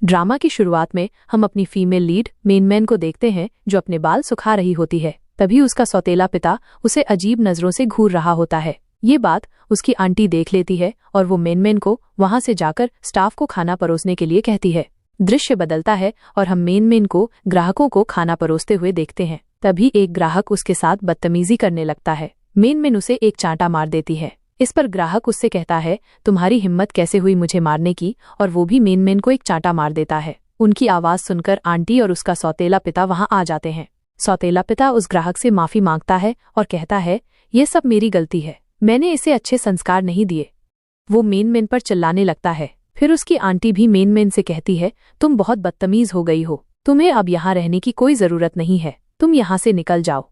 Drama की शुरुआत में हम अपनी फीमेल लीड मेन मैन को देखते हैं जो अपने बाल सुखा रही होती है। तभी उसका सौतेला पिता उसे अजीब नजरों से घूर रहा होता है। ये बात उसकी आंटी देख लेती है और वो मेन मैन को वहां से जाकर स्टाफ को खाना परोसने के लिए कहती है। दृश्य बदलता है और हम मेन मैन को ग्राहकों को खाना परोसते हुए देखते हैं। तभी एक ग्राहक उसके साथ बदतमीजी करने लगता है। मेन मैन उसे एक चांटा मार देती है। इस पर ग्राहक उससे कहता है, तुम्हारी हिम्मत कैसे हुई मुझे मारने की, और वो भी मेन मैन को एक चांटा मार देता है। उनकी आवाज सुनकर आंटी और उसका सौतेला पिता वहां आ जाते हैं। सौतेला पिता उस ग्राहक से माफी मांगता है और कहता है, ये सब मेरी गलती है, मैंने इसे अच्छे संस्कार नहीं दिए। वो मेन मैन पर चिल्लाने लगता है। फिर उसकी आंटी भी मेन मैन से कहती है, तुम बहुत बदतमीज हो गई हो, तुम्हें अब यहाँ रहने की कोई जरूरत नहीं है, तुम यहाँ से निकल जाओ।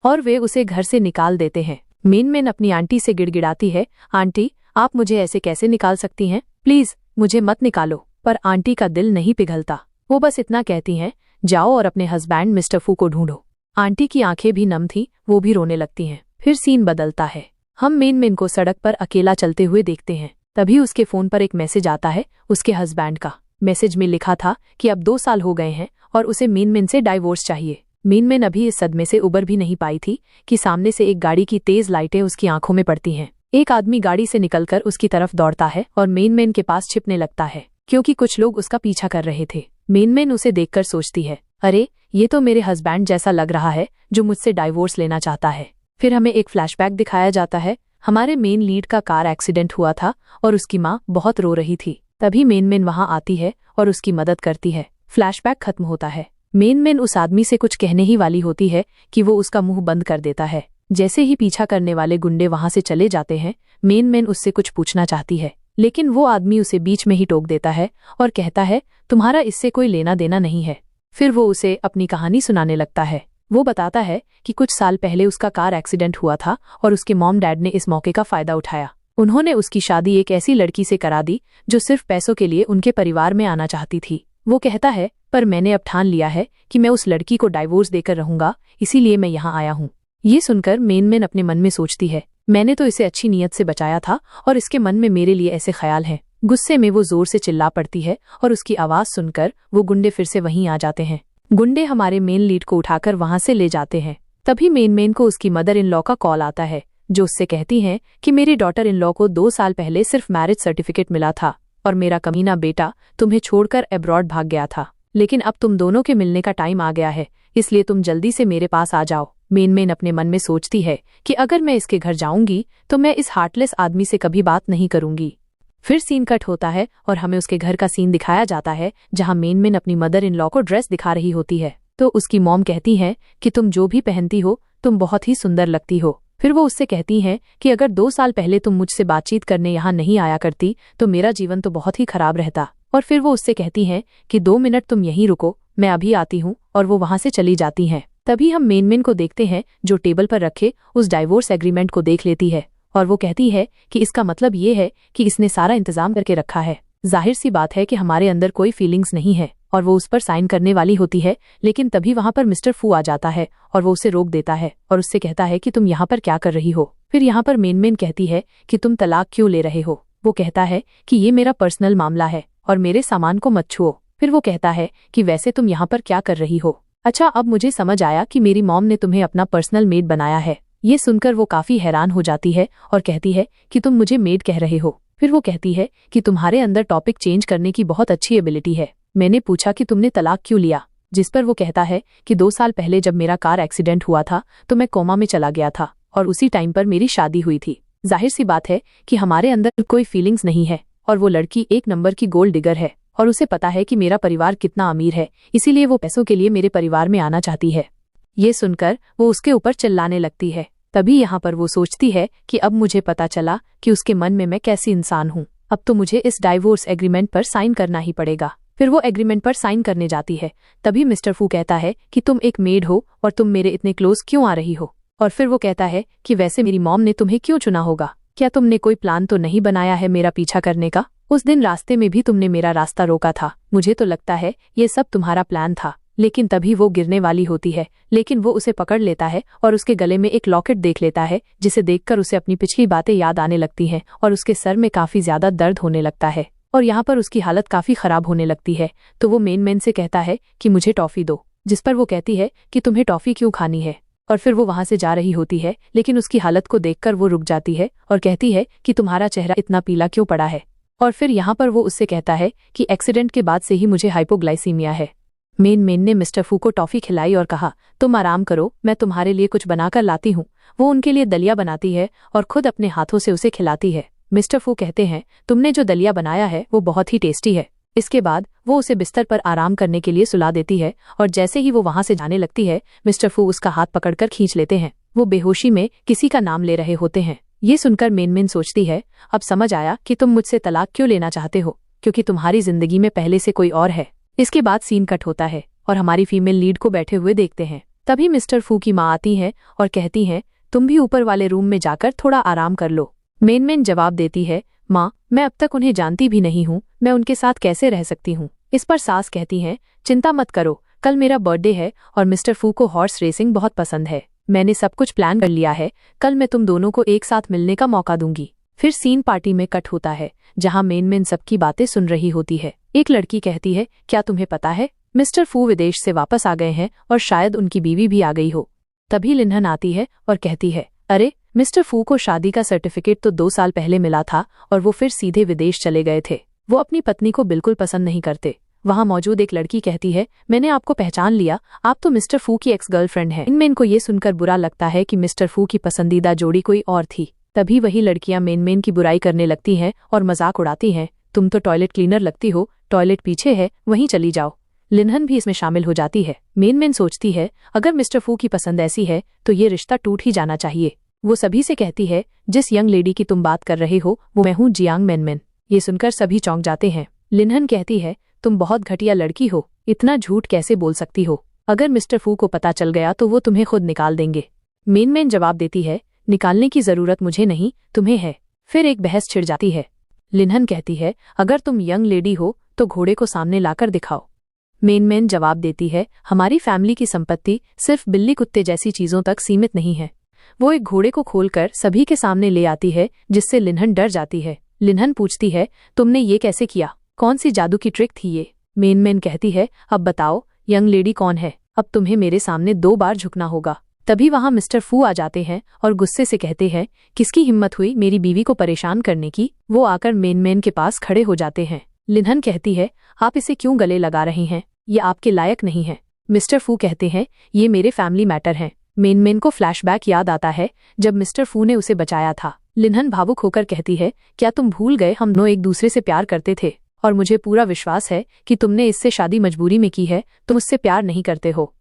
और वे उसे घर से निकाल देते हैं। मेन मैन अपनी आंटी से गिड़गिड़ाती है, आंटी आप मुझे ऐसे कैसे निकाल सकती हैं, प्लीज मुझे मत निकालो। पर आंटी का दिल नहीं पिघलता। वो बस इतना कहती हैं, जाओ और अपने हस्बैंड मिस्टर फू को ढूंढो। आंटी की आंखें भी नम थीं, वो भी रोने लगती हैं। फिर सीन बदलता है। हम मेन मैन को सड़क पर अकेला चलते हुए देखते हैं। तभी उसके फोन पर एक मैसेज आता है उसके हस्बैंड का। मैसेज में लिखा था कि अब 2 साल हो गए हैं और उसे मेन मैन से डाइवोर्स चाहिए। मेन मैन अभी इस सदमे से उबर भी नहीं पाई थी कि सामने से एक गाड़ी की तेज लाइटें उसकी आंखों में पड़ती हैं। एक आदमी गाड़ी से निकलकर उसकी तरफ दौड़ता है और मेन मैन के पास छिपने लगता है क्योंकि कुछ लोग उसका पीछा कर रहे थे। मेन मैन उसे देखकर सोचती है, अरे ये तो मेरे हस्बैंड जैसा लग रहा है जो मुझसे डाइवोर्स लेना चाहता है। फिर हमें एक फ्लैशबैक दिखाया जाता है। हमारे मेन लीड का कार एक्सीडेंट हुआ था और उसकी माँ बहुत रो रही थी। तभी मेन मैन वहां आती है और उसकी मदद करती है। फ्लैशबैक खत्म होता है। मेन मैन उस आदमी से कुछ कहने ही वाली होती है कि वो उसका मुंह बंद कर देता है। जैसे ही पीछा करने वाले गुंडे वहां से चले जाते हैं, मेन मैन उससे कुछ पूछना चाहती है, लेकिन वो आदमी उसे बीच में ही टोक देता है और कहता है, तुम्हारा इससे कोई लेना देना नहीं है। फिर वो उसे अपनी कहानी सुनाने लगता है। वो बताता है कि कुछ साल पहले उसका कार एक्सीडेंट हुआ था और उसके मॉम डैड ने इस मौके का फायदा उठाया। उन्होंने उसकी शादी एक ऐसी लड़की से करा दी जो सिर्फ पैसों के लिए उनके परिवार में आना चाहती थी। वो कहता है, पर मैंने अब ठान लिया है कि मैं उस लड़की को डाइवोर्स देकर रहूंगा, इसीलिए मैं यहाँ आया हूँ। ये सुनकर मेन मैन अपने मन में सोचती है, मैंने तो इसे अच्छी नीयत से बचाया था और इसके मन में मेरे लिए ऐसे ख्याल हैं। गुस्से में वो जोर से चिल्ला पड़ती है और उसकी आवाज सुनकर वो गुंडे फिर से वहीं आ जाते हैं। गुंडे हमारे मेन लीड को उठाकर वहां से ले जाते हैं। तभी मेन मैन को उसकी मदर इन लॉ का कॉल आता है जो उससे कहती हैं कि मेरी डॉटर इन लॉ को 2 साल पहले सिर्फ मैरिज सर्टिफिकेट मिला था और मेरा कमीना बेटा तुम्हें छोड़कर अब्रॉड भाग गया था, लेकिन अब तुम दोनों के मिलने का टाइम आ गया है, इसलिए तुम जल्दी से मेरे पास आ जाओ। मेन मैन अपने मन में सोचती है कि अगर मैं इसके घर जाऊंगी तो मैं इस हार्टलेस आदमी से कभी बात नहीं करूंगी। फिर सीन कट होता है और हमें उसके घर का सीन दिखाया जाता है जहां मेन मैन अपनी मदर इन लॉ को ड्रेस दिखा रही होती है। तो उसकी मॉम कहती है कि तुम जो भी पहनती हो तुम बहुत ही सुंदर लगती हो। फिर वो उससे कहती हैं कि अगर 2 साल पहले तुम मुझसे बातचीत करने यहाँ नहीं आया करती तो मेरा जीवन तो बहुत ही खराब रहता। और फिर वो उससे कहती हैं कि 2 मिनट तुम यहीं रुको, मैं अभी आती हूँ, और वो वहां से चली जाती हैं। तभी हम मेन मैन को देखते हैं जो टेबल पर रखे उस डाइवोर्स एग्रीमेंट को देख लेती है और वो कहती है कि इसका मतलब ये है कि इसने सारा इंतजाम करके रखा है। जाहिर सी बात है कि हमारे अंदर कोई फीलिंग्स नहीं है और वो उस पर साइन करने वाली होती है, लेकिन तभी वहां पर मिस्टर फू आ जाता है और वो उसे रोक देता है और उससे कहता है कि तुम यहाँ पर क्या कर रही हो। फिर यहाँ पर मेन मैन कहती है कि तुम तलाक क्यों ले रहे हो। वो कहता है कि ये मेरा पर्सनल मामला है और मेरे सामान को मत छुओ। फिर वो कहता है कि वैसे तुम यहाँ पर क्या कर रही हो। अच्छा, अब मुझे समझ आया कि मेरी मॉम ने तुम्हें अपना पर्सनल मेड बनाया है। ये सुनकर वो काफी हैरान हो जाती है और कहती है कि तुम मुझे मेड कह रहे हो। फिर वो कहती है कि तुम्हारे अंदर टॉपिक चेंज करने की बहुत अच्छी एबिलिटी है। मैंने पूछा कि तुमने तलाक क्यों लिया, जिस पर वो कहता है कि 2 साल पहले जब मेरा कार एक्सीडेंट हुआ था तो मैं कोमा में चला गया था और उसी टाइम पर मेरी शादी हुई थी। जाहिर सी बात है कि हमारे अंदर कोई फीलिंग्स नहीं है और वो लड़की 1 नंबर की गोल्ड डिगर है और उसे पता है कि मेरा परिवार कितना अमीर है, इसीलिए वो पैसों के लिए मेरे परिवार में आना चाहती है। ये सुनकर वो उसके ऊपर चिल्लाने लगती है। तभी यहाँ पर वो सोचती है कि अब मुझे पता चला कि उसके मन में मैं कैसी इंसान हूँ। अब तो मुझे इस डाइवोर्स एग्रीमेंट पर साइन करना ही पड़ेगा। फिर वो एग्रीमेंट पर साइन करने जाती है। तभी मिस्टर फू कहता है कि तुम एक मेड हो और तुम मेरे इतने क्लोज क्यों आ रही हो। और फिर वो कहता है कि वैसे मेरी मॉम ने तुम्हें क्यों चुना होगा, क्या तुमने कोई प्लान तो नहीं बनाया है मेरा पीछा करने का। उस दिन रास्ते में भी तुमने मेरा रास्ता रोका था। मुझे तो लगता है ये सब तुम्हारा प्लान था। लेकिन तभी वो गिरने वाली होती है, लेकिन वो उसे पकड़ लेता है और उसके गले में एक लॉकेट देख लेता है, जिसे देखकर उसे अपनी पिछली बातें याद आने लगती हैं और उसके सर में काफी ज्यादा दर्द होने लगता है। और यहाँ पर उसकी हालत काफी खराब होने लगती है। तो वो मेन मैन से कहता है कि मुझे टॉफी दो, जिस पर वो कहती है कि तुम्हें टॉफी क्यों खानी है। और फिर वो वहां से जा रही होती है, लेकिन उसकी हालत को देखकर वो रुक जाती है और कहती है कि तुम्हारा चेहरा इतना पीला क्यों पड़ा है। और फिर यहाँ पर वो उससे कहता है कि एक्सीडेंट के बाद से ही मुझे हाइपोग्लाइसीमिया है। मेन मैन ने मिस्टर फू को टॉफी खिलाई और कहा, तुम आराम करो, मैं तुम्हारे लिए कुछ बनाकर लाती हूँ। वो उनके लिए दलिया बनाती है और खुद अपने हाथों से उसे खिलाती है। मिस्टर फू कहते हैं, तुमने जो दलिया बनाया है वो बहुत ही टेस्टी है। इसके बाद वो उसे बिस्तर पर आराम करने के लिए सुला देती है और जैसे ही वो वहां से जाने लगती है, मिस्टर फू उसका हाथ पकड़कर खींच लेते हैं। वो बेहोशी में किसी का नाम ले रहे होते हैं। ये सुनकर मेन मैन सोचती है, अब समझ आया कि तुम मुझसे तलाक क्यों लेना चाहते हो, क्योंकि तुम्हारी जिंदगी में पहले से कोई और है। इसके बाद सीन कट होता है और हमारी फीमेल लीड को बैठे हुए देखते हैं। तभी मिस्टर फू की माँ आती है और कहती हैं, तुम भी ऊपर वाले रूम में जाकर थोड़ा आराम कर लो। मेन मैन जवाब देती है, माँ, मैं अब तक उन्हें जानती भी नहीं हूँ, मैं उनके साथ कैसे रह सकती हूँ। इस पर सास कहती हैं, चिंता मत करो, कल मेरा बर्थडे है और मिस्टर फू को हॉर्स रेसिंग बहुत पसंद है। मैंने सब कुछ प्लान कर लिया है, कल मैं तुम दोनों को एक साथ मिलने का मौका दूंगी। फिर सीन पार्टी में कट होता है, जहाँ मेन मैन सबकी बातें सुन रही होती है। एक लड़की कहती है, क्या तुम्हें पता है, मिस्टर फू विदेश से वापस आ गए हैं और शायद उनकी बीवी भी आ गई हो। तभी लिन्हन आती है और कहती है, अरे, मिस्टर फू को शादी का सर्टिफिकेट तो 2 साल पहले मिला था और वो फिर सीधे विदेश चले गए थे। वो अपनी पत्नी को बिल्कुल पसंद नहीं करते। वहां मौजूद एक लड़की कहती है, मैंने आपको पहचान लिया, आप तो मिस्टर फू की एक्स गर्लफ्रेंड हैं। मेन को ये सुनकर बुरा लगता है कि मिस्टर फू की पसंदीदा जोड़ी कोई और थी। तभी वही लड़कियां मेन की बुराई करने लगती हैं और मजाक उड़ाती हैं, तुम तो टॉयलेट क्लीनर लगती हो, टॉयलेट पीछे है, वहीं चली जाओ। लिन्हन भी इसमें शामिल हो जाती है। मेन सोचती है, अगर मिस्टर फू की पसंद ऐसी है तो ये रिश्ता टूट ही जाना चाहिए। वो सभी से कहती है, जिस यंग लेडी की तुम बात कर रहे हो वो मैं हूँ, जियांग मेन। ये सुनकर सभी चौंक जाते हैं। लिन्हन कहती है, तुम बहुत घटिया लड़की हो, इतना झूठ कैसे बोल सकती हो। अगर मिस्टर फू को पता चल गया तो वो तुम्हें खुद निकाल देंगे। मेन जवाब देती है, निकालने की जरूरत मुझे नहीं, तुम्हें है। फिर एक बहस छिड़ जाती है। लिन्हन कहती है, अगर तुम यंग लेडी हो तो घोड़े को सामने लाकर दिखाओ। मेन जवाब देती है, हमारी फैमिली की संपत्ति सिर्फ बिल्ली कुत्ते जैसी चीजों तक सीमित नहीं है। वो एक घोड़े को खोलकर सभी के सामने ले आती है, जिससे लिन्हन डर जाती है। लिन्हन पूछती है, तुमने ये कैसे किया, कौन सी जादू की ट्रिक थी ये। मेन कहती है, अब बताओ यंग लेडी कौन है, अब तुम्हें मेरे सामने 2 बार झुकना होगा। तभी वहां मिस्टर फू आ जाते हैं और गुस्से से कहते हैं, किसकी हिम्मत हुई मेरी बीवी को परेशान करने की। वो आकर मेन के पास खड़े हो जाते हैं। लिन्हन कहती है, आप इसे क्यों गले लगा रही हैं, ये आपके लायक नहीं है। मिस्टर फू कहते हैं, ये मेरे फैमिली मैटर हैं। मेन को फ्लैशबैक याद आता है जब मिस्टर फू ने उसे बचाया था। लिन्हन भावुक होकर कहती है, क्या तुम भूल गए हम दोनों एक दूसरे से प्यार करते थे और मुझे पूरा विश्वास है कि तुमने इससे शादी मजबूरी में की है, तुम उससे प्यार नहीं करते हो।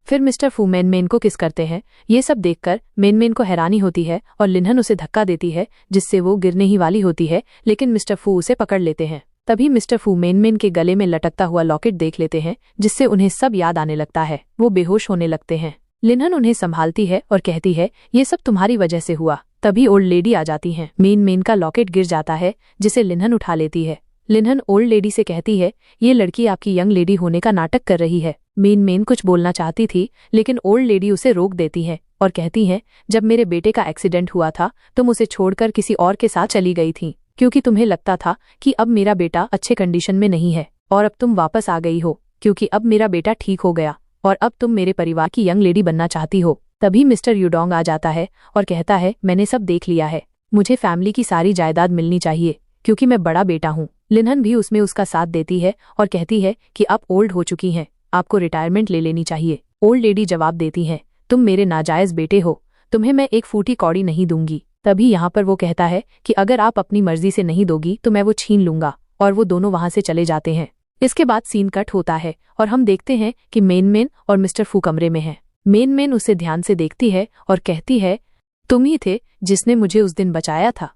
फिर मिस्टर फू मेन को किस करते हैं। ये सब देखकर मेन को हैरानी होती है और लिन्हन उसे धक्का देती है, जिससे वो गिरने ही वाली होती है, लेकिन मिस्टर फू उसे पकड़ लेते हैं। तभी मिस्टर फू मेन के गले में लटकता हुआ लॉकेट देख लेते हैं, जिससे उन्हें सब याद आने लगता है। वो बेहोश होने लगते हैं। लिन्हन उन्हें संभालती है और कहती है, ये सब तुम्हारी वजह से हुआ। तभी ओल्ड लेडी आ जाती हैं। मेन का लॉकेट गिर जाता है, जिसे लिन्हन उठा लेती है। लिन्हन ओल्ड लेडी से कहती है, ये लड़की आपकी यंग लेडी होने का नाटक कर रही है। मेन कुछ बोलना चाहती थी, लेकिन ओल्ड लेडी उसे रोक देती है और कहती हैं, जब मेरे बेटे का एक्सीडेंट हुआ था तुम उसे छोड़कर किसी और के साथ चली गई थी, क्योंकि तुम्हें लगता था कि अब मेरा बेटा अच्छे कंडीशन में नहीं है, और अब तुम वापस आ गई हो क्योंकि अब मेरा बेटा ठीक हो गया और अब तुम मेरे परिवार की यंग लेडी बनना चाहती हो। तभी मिस्टर यूडोंग आ जाता है और कहता है, मैंने सब देख लिया है, मुझे फैमिली की सारी जायदाद मिलनी चाहिए क्योंकि मैं बड़ा बेटा हूँ। लिन्हन भी उसमें उसका साथ देती है और कहती है कि आप ओल्ड हो चुकी हैं, आपको रिटायरमेंट ले लेनी चाहिए। ओल्ड लेडी जवाब देती है, तुम मेरे नाजायज बेटे हो, तुम्हें मैं एक फूटी कौड़ी नहीं दूंगी। तभी यहाँ पर वो कहता है कि अगर आप अपनी मर्जी से नहीं दोगी तो मैं वो छीन लूंगा, और वो दोनों वहां से चले जाते हैं। इसके बाद सीन कट होता है और हम देखते हैं कि मेन और मिस्टर फू कमरे में हैं। मेन उसे ध्यान से देखती है और कहती है, तुम ही थे जिसने मुझे उस दिन बचाया था।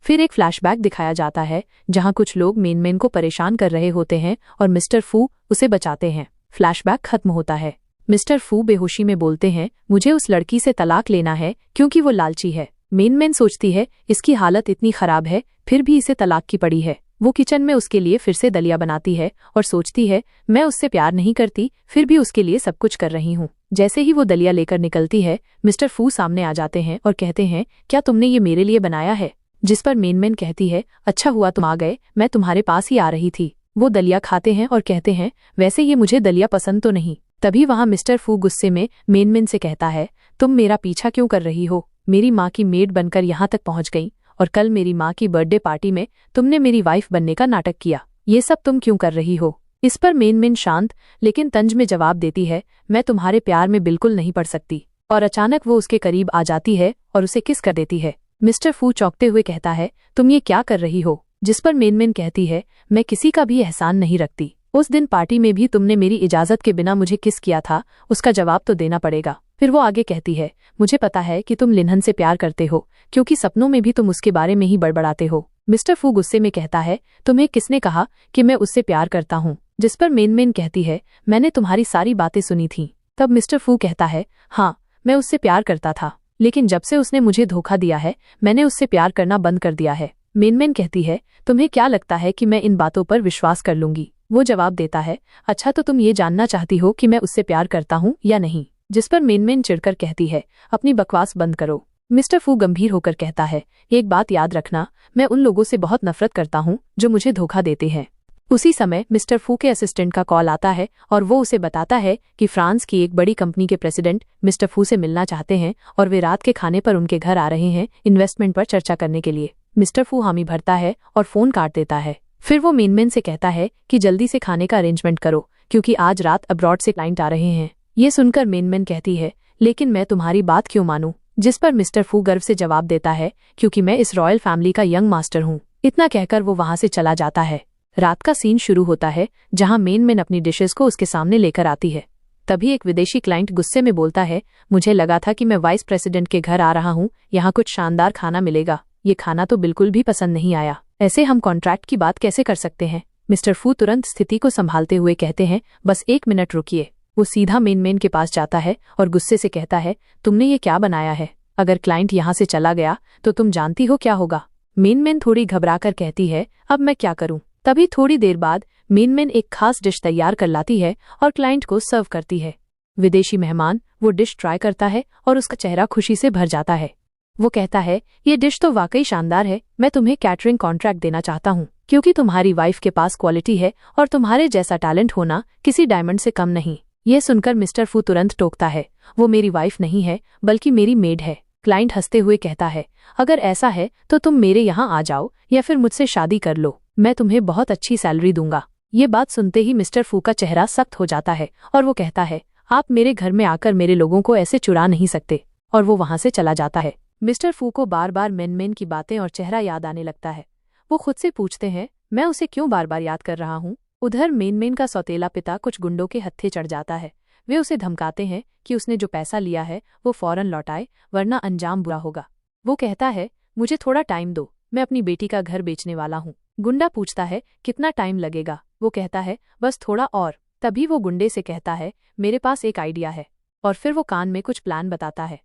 फिर एक फ्लैशबैक दिखाया जाता है जहां कुछ लोग मेन को परेशान कर रहे होते हैं और मिस्टर फू उसे बचाते हैं। फ्लैशबैक खत्म होता है। मिस्टर फू बेहोशी में बोलते हैं, मुझे उस लड़की से तलाक लेना है क्योंकि वो लालची है। मेन सोचती है, इसकी हालत इतनी खराब है फिर भी इसे तलाक की पड़ी है। वो किचन में उसके लिए फिर से दलिया बनाती है और सोचती है, मैं उससे प्यार नहीं करती फिर भी उसके लिए सब कुछ कर रही हूँ। जैसे ही वो दलिया लेकर निकलती है, मिस्टर फू सामने आ जाते हैं और कहते हैं, क्या तुमने ये मेरे लिए बनाया है। जिस पर मेनमेन कहती है, अच्छा हुआ तुम आ गए, मैं तुम्हारे पास ही आ रही थी। वो दलिया खाते हैं और कहते हैं, वैसे ये मुझे दलिया पसंद तो नहीं। तभी वहाँ मिस्टर फू गुस्से में मेनमेन से कहता है, तुम मेरा पीछा क्यों कर रही हो? मेरी माँ की मेड बनकर यहाँ तक पहुँच गई और कल मेरी माँ की बर्थडे पार्टी में तुमने मेरी वाइफ बनने का नाटक किया। ये सब तुम क्यों कर रही हो? इस पर मेनमेन शांत लेकिन तंज में जवाब देती है, मैं तुम्हारे प्यार में बिल्कुल नहीं पड़ सकती। और अचानक वो उसके करीब आ जाती है और उसे किस कर देती है। मिस्टर फू चौंकते हुए कहता है, तुम ये क्या कर रही हो? जिस पर मेनमेन कहती है, मैं किसी का भी एहसान नहीं रखती। उस दिन पार्टी में भी तुमने मेरी इजाजत के बिना मुझे किस किया था, उसका जवाब तो देना पड़ेगा। फिर वो आगे कहती है, मुझे पता है कि तुम लिनहन से प्यार करते हो, क्योंकि सपनों में भी तुम उसके बारे में ही बड़बड़ाते हो। मिस्टर फू गुस्से में कहता है, तुम्हें किसने कहा कि मैं उससे प्यार करता हूँ? जिस पर मेनमेन कहती है, मैंने तुम्हारी सारी बातें सुनी थीं। तब मिस्टर फू कहता है, हाँ, मैं उससे प्यार करता था, लेकिन जब से उसने मुझे धोखा दिया है मैंने उससे प्यार करना बंद कर दिया है। मेनमेन कहती है, तुम्हें क्या लगता है कि मैं इन बातों पर विश्वास कर लूंगी? वो जवाब देता है, अच्छा तो तुम ये जानना चाहती हो कि मैं उससे प्यार करता हूँ या नहीं? जिस पर मेनमेन चिढ़कर कहती है, अपनी बकवास बंद करो। मिस्टर फू गंभीर होकर कहता है, एक बात याद रखना, मैं उन लोगों से बहुत नफरत करता हूँ जो मुझे धोखा देते हैं। उसी समय मिस्टर फू के असिस्टेंट का कॉल आता है और वो उसे बताता है कि फ्रांस की एक बड़ी कंपनी के प्रेसिडेंट मिस्टर फू से मिलना चाहते हैं और वे रात के खाने पर उनके घर आ रहे हैं इन्वेस्टमेंट पर चर्चा करने के लिए। मिस्टर फू हामी भरता है और फोन काट देता है। फिर वो मेनमेन से कहता है कि जल्दी से खाने का अरेंजमेंट करो, क्योंकि आज रात अब्रॉड से क्लाइंट आ रहे हैं। ये सुनकर मेनमेन कहती है, लेकिन मैं तुम्हारी बात क्यों मानूं? जिस पर मिस्टर फू गर्व से जवाब देता है, क्योंकि मैं इस रॉयल फैमिली का यंग मास्टर हूँ। इतना कहकर वो वहां से चला जाता है। रात का सीन शुरू होता है जहां मेनमेन अपनी डिशेस को उसके सामने लेकर आती है। तभी एक विदेशी क्लाइंट गुस्से में बोलता है, मुझे लगा था कि मैं वाइस प्रेसिडेंट के घर आ रहा हूँ, यहाँ कुछ शानदार खाना मिलेगा। ये खाना तो बिल्कुल भी पसंद नहीं आया। ऐसे हम कॉन्ट्रैक्ट की बात कैसे कर सकते हैं? मिस्टर फू तुरंत स्थिति को संभालते हुए कहते हैं, बस 1 मिनट रुकिए। वो सीधा मेनमेन के पास जाता है और गुस्से से कहता है, तुमने ये क्या बनाया है? अगर क्लाइंट यहाँ से चला गया तो तुम जानती हो क्या होगा? मेनमेन थोड़ी घबराकर कहती है, अब मैं क्या करूं? तभी थोड़ी देर बाद मेनमेन एक खास डिश तैयार कर लाती है और क्लाइंट को सर्व करती है। विदेशी मेहमान वो डिश ट्राई करता है और उसका चेहरा खुशी से भर जाता है। वो कहता है, ये डिश तो वाकई शानदार है, मैं तुम्हें कैटरिंग कॉन्ट्रैक्ट देना चाहता हूँ, क्योंकि तुम्हारी वाइफ के पास क्वालिटी है और तुम्हारे जैसा टैलेंट होना किसी डायमंड से कम नहीं। ये सुनकर मिस्टर फू तुरंत टोकता है, वो मेरी वाइफ नहीं है बल्कि मेरी मेड है। क्लाइंट हंसते हुए कहता है, अगर ऐसा है तो तुम मेरे यहाँ आ जाओ या फिर मुझसे शादी कर लो, मैं तुम्हें बहुत अच्छी सैलरी दूंगा। ये बात सुनते ही मिस्टर फू का चेहरा सख्त हो जाता है और वो कहता है, आप मेरे घर में आकर मेरे लोगों को ऐसे चुरा नहीं सकते। और वो वहां से चला जाता है। मिस्टर फू को बार बार मेनमेन की बातें और चेहरा याद आने लगता है। वो खुद से पूछते हैं, मैं उसे क्यों बार बार याद कर रहा हूँ? उधर मेनमेन का सौतेला पिता कुछ गुंडों के हत्थे चढ़ जाता है। वे उसे धमकाते हैं कि उसने जो पैसा लिया है वो फौरन लौटाए, वरना अंजाम बुरा होगा। वो कहता है, मुझे थोड़ा टाइम दो, मैं अपनी बेटी का घर बेचने वाला हूँ। गुंडा पूछता है, कितना टाइम लगेगा? वो कहता है, बस थोड़ा और। तभी वो गुंडे से कहता है, मेरे पास एक आइडिया है। और फिर वो कान में कुछ प्लान बताता है।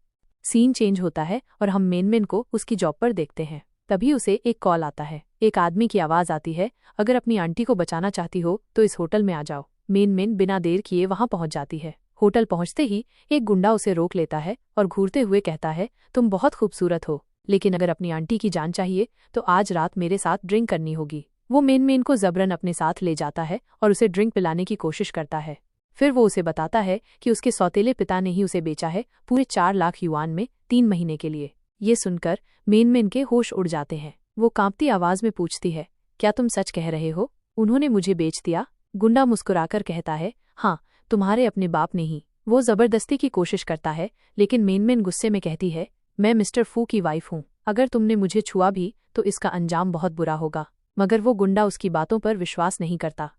सीन चेंज होता है और हम मेनमेन को उसकी जॉब पर देखते हैं। तभी उसे एक कॉल आता है। एक आदमी की आवाज आती है, अगर अपनी आंटी को बचाना चाहती हो तो इस होटल में आ जाओ। मेनमेन बिना देर किए वहां पहुंच जाती है। होटल पहुंचते ही एक गुंडा उसे रोक लेता है और घूरते हुए कहता है, तुम बहुत खूबसूरत हो, लेकिन अगर अपनी आंटी की जान चाहिए तो आज रात मेरे साथ ड्रिंक करनी होगी। वो मेनमेन को जबरन अपने साथ ले जाता है और उसे ड्रिंक पिलाने की कोशिश करता है। फिर वो उसे बताता है कि उसके सौतेले पिता ने ही उसे बेचा है पूरे 4 लाख युआन में 3 महीने के लिए। ये सुनकर मेनमेन के होश उड़ जाते हैं। वो कांपती आवाज में पूछती है, क्या तुम सच कह रहे हो? उन्होंने मुझे बेच दिया? गुंडा मुस्कुराकर कहता है, हाँ, तुम्हारे अपने बाप ने ही। वो जबरदस्ती की कोशिश करता है, लेकिन मेनमेन गुस्से में कहती है, मैं मिस्टर फू की वाइफ हूँ, अगर तुमने मुझे छुआ भी तो इसका अंजाम बहुत बुरा होगा। मगर वो गुंडा उसकी बातों पर विश्वास नहीं करता।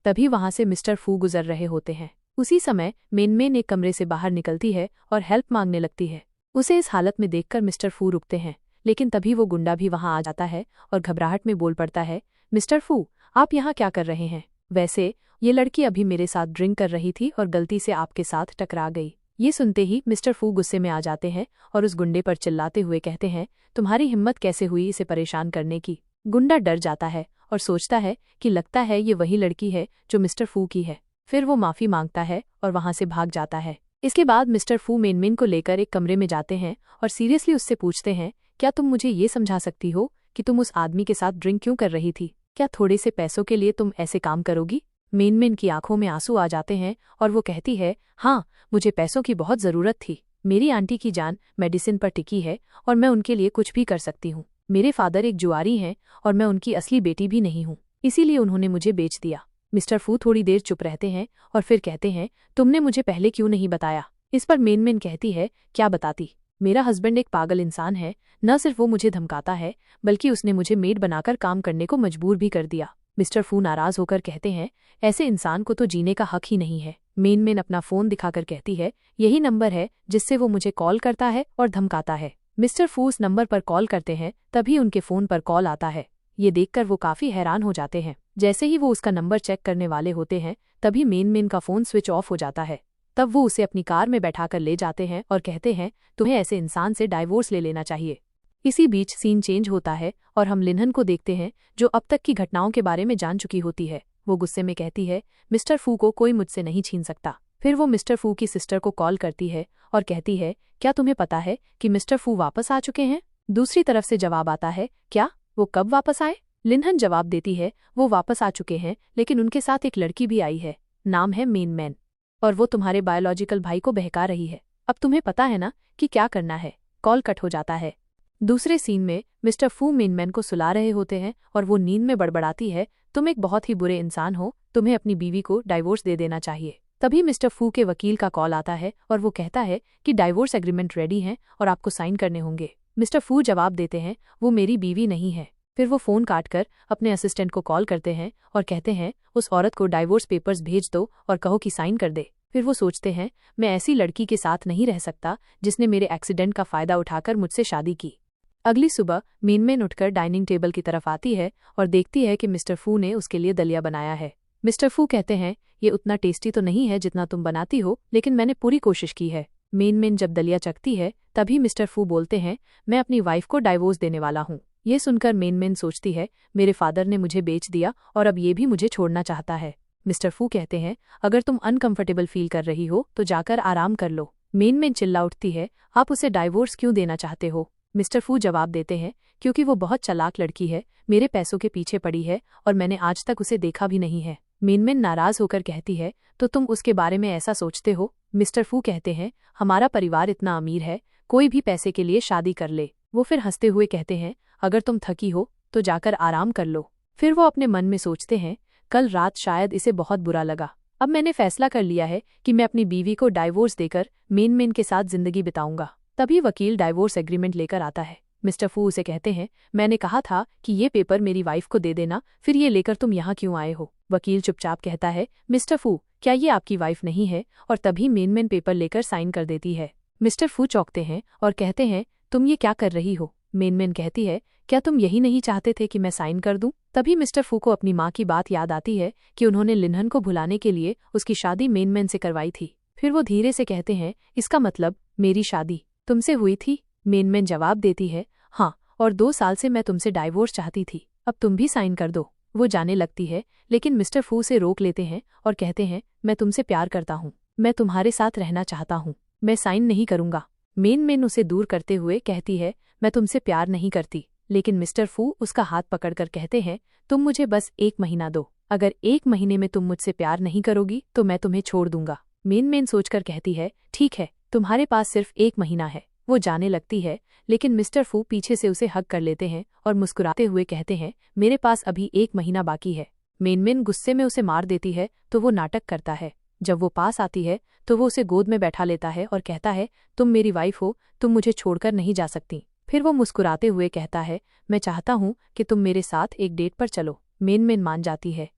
तभी वहां से मिस्टर फू गुजर रहे होते हैं। उसी समय मेनमेन एक कमरे से बाहर निकलती है और हेल्प मांगने लगती है। उसे इस हालत में देखकर मिस्टर फू रुकते हैं, लेकिन तभी वो गुंडा भी वहां आ जाता है और घबराहट में बोल पड़ता है, मिस्टर फू, आप यहाँ क्या कर रहे हैं? वैसे ये लड़की अभी मेरे साथ ड्रिंक कर रही थी और गलती से आपके साथ टकरा गई। ये सुनते ही मिस्टर फू गुस्से में आ जाते हैं और उस गुंडे पर चिल्लाते हुए कहते हैं, तुम्हारी हिम्मत कैसे हुई इसे परेशान करने की? गुंडा डर जाता है और सोचता है कि लगता है ये वही लड़की है जो मिस्टर फू की है। फिर वो माफी मांगता है और वहां से भाग जाता है। इसके बाद मिस्टर फू मेनमेन को लेकर एक कमरे में जाते हैं और सीरियसली उससे पूछते हैं, क्या तुम मुझे ये समझा सकती हो कि तुम उस आदमी के साथ ड्रिंक क्यों कर रही थी? क्या थोड़े से पैसों के लिए तुम ऐसे काम करोगी? मेन की आंखों में आंसू आ जाते हैं और वो कहती है, हाँ, मुझे पैसों की बहुत जरूरत थी। मेरी आंटी की जान मेडिसिन पर टिकी है और मैं उनके लिए कुछ भी कर सकती हूँ। मेरे फादर एक जुआरी हैं और मैं उनकी असली बेटी भी नहीं हूँ, इसीलिए उन्होंने मुझे बेच दिया। मिस्टर फू थोड़ी देर चुप रहते हैं और फिर कहते हैं, तुमने मुझे पहले क्यों नहीं बताया? इस पर मेन कहती है, क्या बताती? मेरा हस्बैंड एक पागल इंसान है। न सिर्फ वो मुझे धमकाता है, बल्कि उसने मुझे मेड बनाकर काम करने को मजबूर भी कर दिया। मिस्टर फू नाराज होकर कहते हैं, ऐसे इंसान को तो जीने का हक ही नहीं है। मेन अपना फोन दिखाकर कहती है, यही नंबर है जिससे वो मुझे कॉल करता है और धमकाता है। मिस्टर फू उस नंबर पर कॉल करते हैं, तभी उनके फोन पर कॉल आता है। ये देखकर वो काफी हैरान हो जाते हैं। जैसे ही वो उसका नंबर चेक करने वाले होते हैं, तभी मेन का फोन स्विच ऑफ हो जाता है। तब वो उसे अपनी कार में बैठाकर ले जाते हैं और कहते हैं, तुम्हें ऐसे इंसान से डाइवोर्स ले लेना चाहिए। इसी बीच सीन चेंज होता है और हम लिनहन को देखते हैं, जो अब तक की घटनाओं के बारे में जान चुकी होती है। वो गुस्से में कहती है, मिस्टर फू को कोई मुझसे नहीं छीन सकता। फिर वो मिस्टर फू की सिस्टर को कॉल करती है और कहती है, क्या तुम्हें पता है कि मिस्टर फू वापस आ चुके हैं? दूसरी तरफ से जवाब आता है, क्या? वो कब वापस आए? लिनहन जवाब देती है, वो वापस आ चुके हैं, लेकिन उनके साथ एक लड़की भी आई है। नाम है मेन और वो तुम्हारे बायोलॉजिकल भाई को बहका रही है। अब तुम्हें पता है ना कि क्या करना है। कॉल कट हो जाता है। दूसरे सीन में मिस्टर फू मेन को सुला रहे होते हैं और वो नींद में बड़बड़ाती है, तुम एक बहुत ही बुरे इंसान हो, तुम्हें अपनी बीवी को डाइवोर्स दे देना चाहिए। तभी मिस्टर फू के वकील का कॉल आता है और वो कहता है कि डाइवोर्स एग्रीमेंट रेडी है और आपको साइन करने होंगे। मिस्टर फू जवाब देते हैं, वो मेरी बीवी नहीं है। फिर वो फोन काटकर अपने असिस्टेंट को कॉल करते हैं और कहते हैं, उस औरत को डाइवोर्स पेपर्स भेज दो और कहो कि साइन कर दे। फिर वो सोचते हैं, मैं ऐसी लड़की के साथ नहीं रह सकता जिसने मेरे एक्सीडेंट का फायदा उठाकर मुझसे शादी की। अगली सुबह मेन उठकर डाइनिंग टेबल की तरफ आती है और देखती है कि मिस्टर फू ने उसके लिए दलिया बनाया है। मिस्टर फू कहते हैं, ये उतना टेस्टी तो नहीं है जितना तुम बनाती हो, लेकिन मैंने पूरी कोशिश की है। मेन जब दलिया चखती है, तभी मिस्टर फू बोलते हैं, मैं अपनी वाइफ को डाइवोर्स देने वाला हूँ। ये सुनकर मेन सोचती है, मेरे फादर ने मुझे बेच दिया और अब ये भी मुझे छोड़ना चाहता है। मिस्टर फू कहते हैं, अगर तुम अनकंफर्टेबल फील कर रही हो तो जाकर आराम कर लो। मेन चिल्ला उठती है, आप उसे डाइवोर्स क्यों देना चाहते हो? मिस्टर फू जवाब देते हैं, क्योंकि वो बहुत चालाक लड़की है, मेरे पैसों के पीछे पड़ी है और मैंने आज तक उसे देखा भी नहीं है। मेन नाराज होकर कहती है, तो तुम उसके बारे में ऐसा सोचते हो? मिस्टर फू कहते हैं, हमारा परिवार इतना अमीर है, कोई भी पैसे के लिए शादी कर ले। वो फिर हंसते हुए कहते हैं, अगर तुम थकी हो तो जाकर आराम कर लो। फिर वो अपने मन में सोचते हैं, कल रात शायद इसे बहुत बुरा लगा। अब मैंने फैसला कर लिया है कि मैं अपनी बीवी को डाइवोर्स देकर मेन के साथ जिंदगी बिताऊंगा। तभी वकील डाइवोर्स एग्रीमेंट लेकर आता है। मिस्टर फू उसे कहते हैं, मैंने कहा था कि ये पेपर मेरी वाइफ को दे देना, फिर ये लेकर तुम यहाँ क्यों आए हो? वकील चुपचाप कहता है, मिस्टर फू, क्या ये आपकी वाइफ नहीं है? और तभी मेन पेपर लेकर साइन कर देती है। मिस्टर फू चौंकते हैं और कहते हैं, तुम ये क्या कर रही हो? मेन कहती है, क्या तुम यही नहीं चाहते थे कि मैं साइन कर दूं? तभी मिस्टर फू को अपनी माँ की बात याद आती है कि उन्होंने लिनहन को भुलाने के लिए उसकी शादी मेन से करवाई थी। फिर वो धीरे से कहते हैं, इसका मतलब मेरी शादी तुमसे हुई थी? मेन जवाब देती है, हाँ, और 2 साल से मैं तुमसे डाइवोर्स चाहती थी, अब तुम भी साइन कर दो। वो जाने लगती है, लेकिन मिस्टर फू से रोक लेते हैं और कहते हैं, मैं तुमसे प्यार करता हूँ, मैं तुम्हारे साथ रहना चाहता हूँ, मैं साइन नहीं करूंगा। मेन उसे दूर करते हुए कहती है, मैं तुमसे प्यार नहीं करती। लेकिन मिस्टर फू उसका हाथ पकड़कर कहते हैं, तुम मुझे बस 1 महीना दो, अगर 1 महीने में तुम मुझसे प्यार नहीं करोगी तो मैं तुम्हें छोड़ दूंगा। मेन सोचकर कहती है, ठीक है, तुम्हारे पास सिर्फ 1 महीना है। वो जाने लगती है, लेकिन मिस्टर फू पीछे से उसे हग कर लेते हैं और मुस्कुराते हुए कहते हैं, मेरे पास अभी 1 महीना बाकी है। मेन गुस्से में उसे मार देती है तो वो नाटक करता है। जब वो पास आती है तो वो उसे गोद में बैठा लेता है और कहता है, तुम मेरी वाइफ हो, तुम मुझे छोड़कर नहीं जा सकती। फिर वो मुस्कुराते हुए कहता है, मैं चाहता हूँ कि तुम मेरे साथ एक डेट पर चलो। मेन मान जाती है।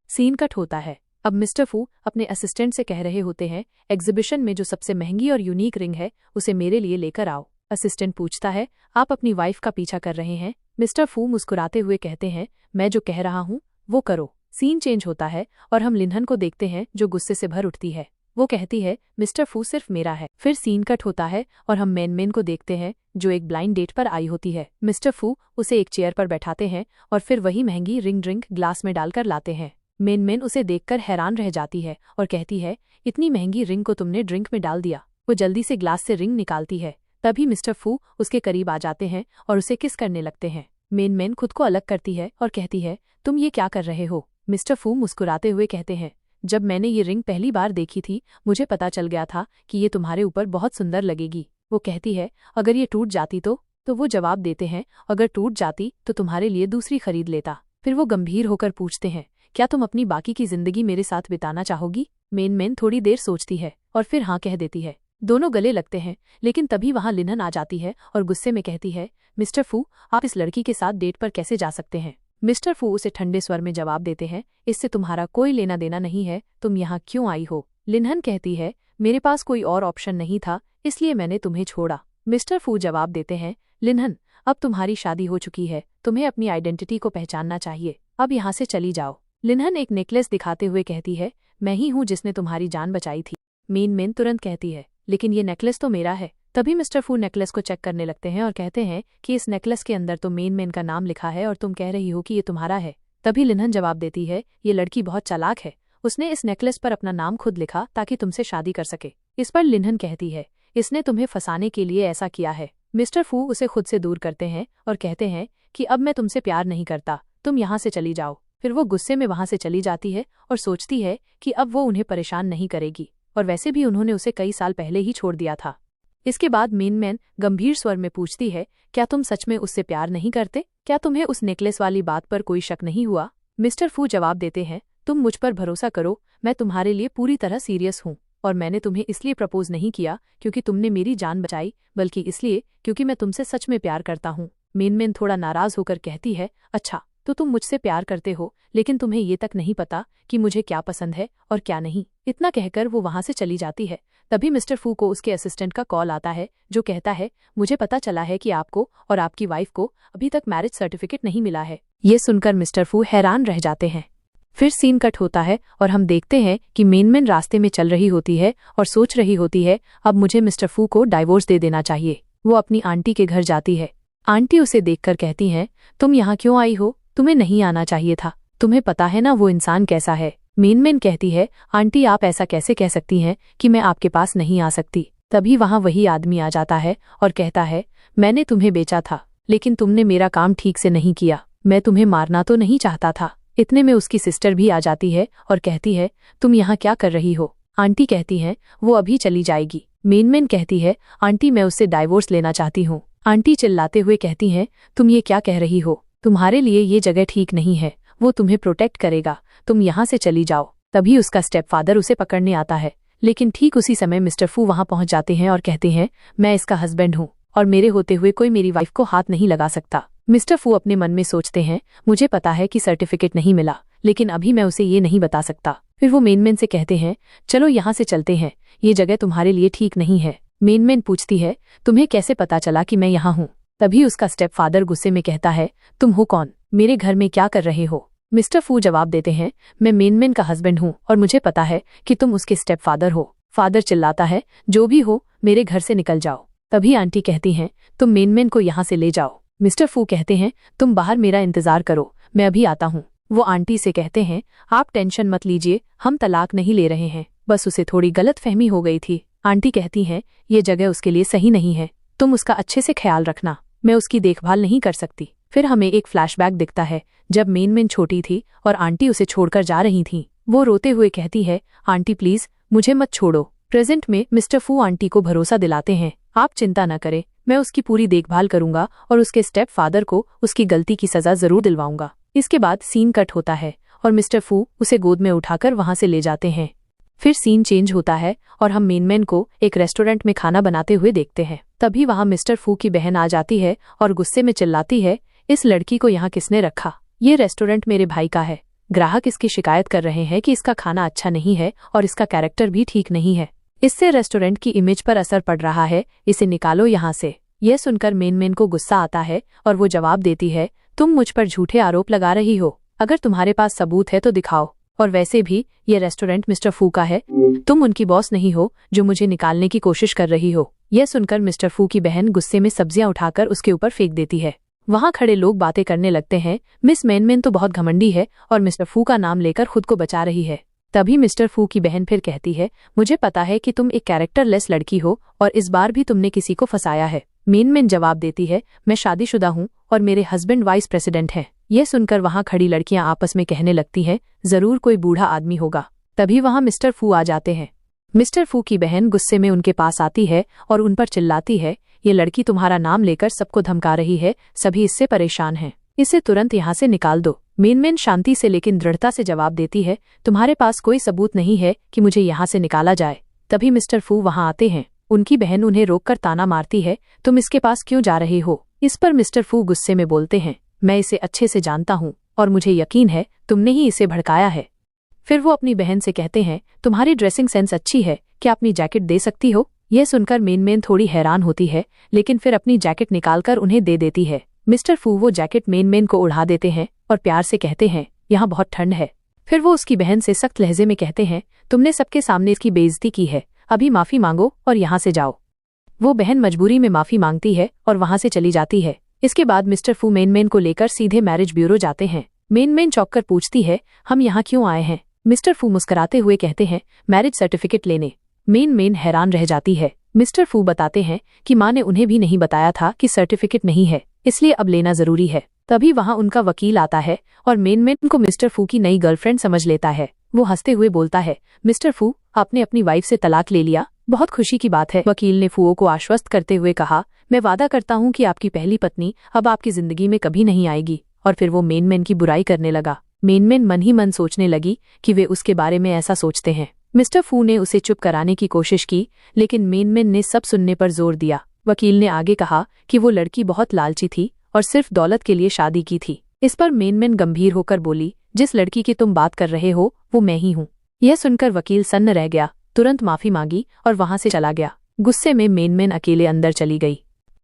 सीन कट होता है। अब मिस्टर फू अपने असिस्टेंट से कह रहे होते हैं, एग्जीबिशन में जो सबसे महंगी और यूनिक रिंग है उसे मेरे लिए लेकर आओ। असिस्टेंट पूछता है, आप अपनी वाइफ का पीछा कर रहे हैं? मिस्टर फू मुस्कुराते हुए कहते हैं, मैं जो कह रहा हूँ वो करो। सीन चेंज होता है और हम लिनहन को देखते हैं जो गुस्से से भर उठती है। वो कहती है, मिस्टर फू सिर्फ मेरा है। फिर सीन कट होता है और हम मेन को देखते हैं जो एक ब्लाइंड डेट पर आई होती है। मिस्टर फू उसे एक चेयर पर बैठाते हैं और फिर वही महंगी रिंग ड्रिंक ग्लास में डालकर लाते हैं। मेन उसे देखकर हैरान रह जाती है और कहती है, इतनी महंगी रिंग को तुमने ड्रिंक में डाल दिया। वो जल्दी से ग्लास से रिंग निकालती है। तभी मिस्टर फू उसके करीब आ जाते हैं और उसे किस करने लगते हैं। मेन मैन खुद को अलग करती है और कहती है, तुम ये क्या कर रहे हो? मिस्टर फू मुस्कुराते हुए कहते हैं, जब मैंने ये रिंग पहली बार देखी थी मुझे पता चल गया था कि ये तुम्हारे ऊपर बहुत सुंदर लगेगी। वो कहती है, अगर ये टूट जाती तो वो जवाब देते हैं, अगर टूट जाती तो तुम्हारे लिए दूसरी खरीद लेता। फिर वो गंभीर होकर पूछते हैं, क्या तुम अपनी बाकी की जिंदगी मेरे साथ बिताना चाहोगी? मेन मैन थोड़ी देर सोचती है और फिर हाँ कह देती है। दोनों गले लगते हैं, लेकिन तभी वहां लिनहन आ जाती है और गुस्से में कहती है, मिस्टर फू, आप इस लड़की के साथ डेट पर कैसे जा सकते हैं? मिस्टर फू उसे ठंडे स्वर में जवाब देते हैं, इससे तुम्हारा कोई लेना देना नहीं है, तुम यहाँ क्यों आई हो? लिनहन कहती है, मेरे पास कोई और ऑप्शन नहीं था, इसलिए मैंने तुम्हें छोड़ा। मिस्टर फू जवाब देते हैं, लिनहन, अब तुम्हारी शादी हो चुकी है, तुम्हें अपनी आइडेंटिटी को पहचानना चाहिए, अब यहाँ से चली जाओ। लिनहन एक नेकलेस दिखाते हुए कहती है, मैं ही हूँ जिसने तुम्हारी जान बचाई थी। मेन मैन तुरंत कहती है, लेकिन ये नेकलेस तो मेरा है। तभी मिस्टर फू नेकलेस को चेक करने लगते हैं और कहते हैं कि इस नेकलेस के अंदर तो मेन मैन का नाम लिखा है और तुम कह रही हो कि ये तुम्हारा है। तभी लिनहन जवाब देती है, ये लड़की बहुत चालाक है, उसने इस नेकलेस पर अपना नाम खुद लिखा ताकि तुमसे शादी कर सके। इस पर लिनहन कहती है, इसने तुम्हें फंसाने के लिए ऐसा किया है। मिस्टर फू उसे खुद से दूर करते हैं और कहते हैं कि अब मैं तुमसे प्यार नहीं करता, तुम यहाँ से चली जाओ। फिर वो गुस्से में वहां से चली जाती है और सोचती है कि अब वो उन्हें परेशान नहीं करेगी, और वैसे भी उन्होंने उसे कई साल पहले ही छोड़ दिया था। इसके बाद मेन मैन गंभीर स्वर में पूछती है, क्या तुम सच में उससे प्यार नहीं करते? क्या तुम्हें उस नेकलेस वाली बात पर कोई शक नहीं हुआ? मिस्टर फू जवाब देते हैं, तुम मुझ पर भरोसा करो, मैं तुम्हारे लिए पूरी तरह सीरियस हूँ, और मैंने तुम्हें इसलिए प्रपोज नहीं किया क्योंकि तुमने मेरी जान बचाई, बल्कि इसलिए क्योंकि मैं तुमसे सच में प्यार करता हूँ। मेन मैन थोड़ा नाराज होकर कहती है, अच्छा तो तुम मुझसे प्यार करते हो, लेकिन तुम्हें ये तक नहीं पता कि मुझे क्या पसंद है और क्या नहीं। इतना कहकर वो वहां से चली जाती है। तभी मिस्टर फू को उसके असिस्टेंट का कॉल आता है, जो कहता है, मुझे पता चला है कि आपको और आपकी वाइफ को अभी तक मैरिज सर्टिफिकेट नहीं मिला है। ये सुनकर मिस्टर फू हैरान रह जाते हैं। फिर सीन कट होता है और हम देखते हैं कि मेन मैन रास्ते में चल रही होती है और सोच रही होती है, अब मुझे मिस्टर फू को डाइवोर्स दे देना चाहिए। वो अपनी आंटी के घर जाती है। आंटी उसे देखकर कहती हैं, तुम यहाँ क्यों आई हो? तुम्हें नहीं आना चाहिए था, तुम्हें पता है ना वो इंसान कैसा है। मेन मैन कहती है, आंटी आप ऐसा कैसे कह सकती हैं कि मैं आपके पास नहीं आ सकती। तभी वहाँ वही आदमी आ जाता है और कहता है, मैंने तुम्हें बेचा था, लेकिन तुमने मेरा काम ठीक से नहीं किया। मैं तुम्हें मारना तो नहीं चाहता था। इतने में उसकी सिस्टर भी आ जाती है और कहती है, तुम यहाँ क्या कर रही हो? आंटी कहती हैं, वो अभी चली जाएगी। मेन मैन कहती है, आंटी मैं उससे डाइवोर्स लेना चाहती हूँ। आंटी चिल्लाते हुए कहती हैं, तुम ये क्या कह रही हो? तुम्हारे लिए ये जगह ठीक नहीं है, वो तुम्हें प्रोटेक्ट करेगा, तुम यहाँ से चली जाओ। तभी उसका स्टेप फादर उसे पकड़ने आता है, लेकिन ठीक उसी समय मिस्टर फू वहाँ पहुँच जाते हैं और कहते हैं, मैं इसका हस्बैंड हूँ और मेरे होते हुए कोई मेरी वाइफ को हाथ नहीं लगा सकता। मिस्टर फू अपने मन में सोचते हैं, मुझे पता है कि सर्टिफिकेट नहीं मिला, लेकिन अभी मैं उसे ये नहीं बता सकता। फिर वो मेन मैन से कहते हैं, चलो यहाँ से चलते हैं, ये जगह तुम्हारे लिए ठीक नहीं है। मेन मैन पूछती है, तुम्हें कैसे पता चला कि मैं यहाँ हूँ? तभी उसका स्टेप फादर गुस्से में कहता है, तुम हो कौन? मेरे घर में क्या कर रहे हो? मिस्टर फू जवाब देते हैं, मैं मेन मैन का हस्बैंड हूँ और मुझे पता है कि तुम उसके स्टेप फादर हो। फादर चिल्लाता है, जो भी हो मेरे घर से निकल जाओ। तभी आंटी कहती हैं, तुम मेन मैन को यहाँ से ले जाओ। मिस्टर फू कहते हैं, तुम बाहर मेरा इंतजार करो, मैं अभी आता हूँ। वो आंटी से कहते हैं, आप टेंशन मत लीजिए, हम तलाक नहीं ले रहे हैं, बस उसे थोड़ी गलतफहमी हो गई थी। आंटी कहती हैं, ये जगह उसके लिए सही नहीं है, तुम उसका अच्छे से ख्याल रखना, मैं उसकी देखभाल नहीं कर सकती। फिर हमें एक फ्लैशबैक दिखता है जब मेन मैन छोटी थी और आंटी उसे छोड़कर जा रही थी। वो रोते हुए कहती है, आंटी प्लीज मुझे मत छोड़ो। प्रेजेंट में मिस्टर फू आंटी को भरोसा दिलाते हैं, आप चिंता न करें, मैं उसकी पूरी देखभाल करूंगा और उसके स्टेप फादर को उसकी गलती की सजा जरूर दिलवाऊंगा। इसके बाद सीन कट होता है और मिस्टर फू उसे गोद में उठाकर वहां से ले जाते हैं। फिर सीन चेंज होता है और हम मेन मैन को एक रेस्टोरेंट में खाना बनाते हुए देखते हैं। तभी वहां मिस्टर फू की बहन आ जाती है और गुस्से में चिल्लाती है, इस लड़की को यहाँ किसने रखा? ये रेस्टोरेंट मेरे भाई का है। ग्राहक इसकी शिकायत कर रहे हैं कि इसका खाना अच्छा नहीं है और इसका कैरेक्टर भी ठीक नहीं है। इससे रेस्टोरेंट की इमेज पर असर पड़ रहा है, इसे निकालो यहाँ से। यह सुनकर मेन मैन को गुस्सा आता है और वो जवाब देती है, तुम मुझ पर झूठे आरोप लगा रही हो, अगर तुम्हारे पास सबूत है तो दिखाओ। और वैसे भी ये रेस्टोरेंट मिस्टर फू का है, तुम उनकी बॉस नहीं हो जो मुझे निकालने की कोशिश कर रही हो। यह सुनकर मिस्टर फू की बहन गुस्से में सब्जियां उठाकर उसके ऊपर फेंक देती है। वहां खड़े लोग बातें करने लगते हैं, मिस मेन मैन तो बहुत घमंडी है और मिस्टर फू का नाम लेकर खुद को बचा रही है। तभी मिस्टर फू की बहन फिर कहती है, मुझे पता है कि तुम एक कैरेक्टरलेस लड़की हो और इस बार भी तुमने किसी को फंसाया है। मेन जवाब देती है, मैं शादीशुदा हूँ और मेरे हस्बैंड वाइस प्रेसिडेंट हैं। यह सुनकर वहां खड़ी लड़कियां आपस में कहने लगती हैं, जरूर कोई बूढ़ा आदमी होगा। तभी वहां मिस्टर फू आ जाते हैं। मिस्टर फू की बहन गुस्से में उनके पास आती है और उन पर चिल्लाती है, ये लड़की तुम्हारा नाम लेकर सबको धमका रही है, सभी इससे परेशान हैं, इसे तुरंत यहाँ से निकाल दो। मेन शांति से लेकिन दृढ़ता से जवाब देती है, तुम्हारे पास कोई सबूत नहीं है कि मुझे यहाँ से निकाला जाए। तभी मिस्टर फू वहां आते हैं। उनकी बहन उन्हें रोककर ताना मारती है, तुम इसके पास क्यों जा रहे हो। इस पर मिस्टर फू गुस्से में बोलते हैं, मैं इसे अच्छे से जानता हूँ और मुझे यकीन है तुमने ही इसे भड़काया है। फिर वो अपनी बहन से कहते हैं, तुम्हारी ड्रेसिंग सेंस अच्छी है, क्या अपनी जैकेट दे सकती हो। यह सुनकर मेन थोड़ी हैरान होती है, लेकिन फिर अपनी जैकेट निकालकर उन्हें दे देती है। मिस्टर फू वो जैकेट मेन को उड़ा देते हैं और प्यार से कहते हैं, यहाँ बहुत ठंड है। फिर वो उसकी बहन से सख्त लहजे में कहते हैं, तुमने सबके सामने इसकी बेइज्जती की है, अभी माफी मांगो और यहाँ से जाओ। वो बहन मजबूरी में माफी मांगती है और वहां से चली जाती है। इसके बाद मिस्टर फू मेन को लेकर सीधे मैरिज ब्यूरो जाते हैं। मेन चौंक कर पूछती है, हम यहाँ क्यों आए हैं। मिस्टर फू मुस्कुराते हुए कहते हैं, मैरिज सर्टिफिकेट लेने। मेन हैरान रह जाती है। मिस्टर फू बताते हैं कि माँ ने उन्हें भी नहीं बताया था कि सर्टिफिकेट नहीं है, इसलिए अब लेना जरूरी है। तभी वहां उनका वकील आता है और मेन को मिस्टर फू की नई गर्लफ्रेंड समझ लेता है। वो हंसते हुए बोलता है, मिस्टर फू, आपने अपनी वाइफ से तलाक ले लिया, बहुत खुशी की बात है। वकील ने फूओ को आश्वस्त करते हुए कहा, मैं वादा करता हूँ कि आपकी पहली पत्नी अब आपकी जिंदगी में कभी नहीं आएगी। और फिर वो मेन की बुराई करने लगा। मेन मन ही मन सोचने लगी कि वे उसके बारे में ऐसा सोचते हैं। मिस्टर फू ने उसे चुप कराने की कोशिश की, लेकिन मेन ने सब सुनने पर जोर दिया। वकील ने आगे कहा कि वो लड़की बहुत लालची थी और सिर्फ दौलत के लिए शादी की थी। इस पर मेन गंभीर होकर बोली, जिस लड़की की तुम बात कर रहे हो वो मैं ही हूँ। यह सुनकर वकील सन्न रह गया, तुरंत माफी मांगी और वहां से चला गया। गुस्से में मेन अकेले अंदर चली गई।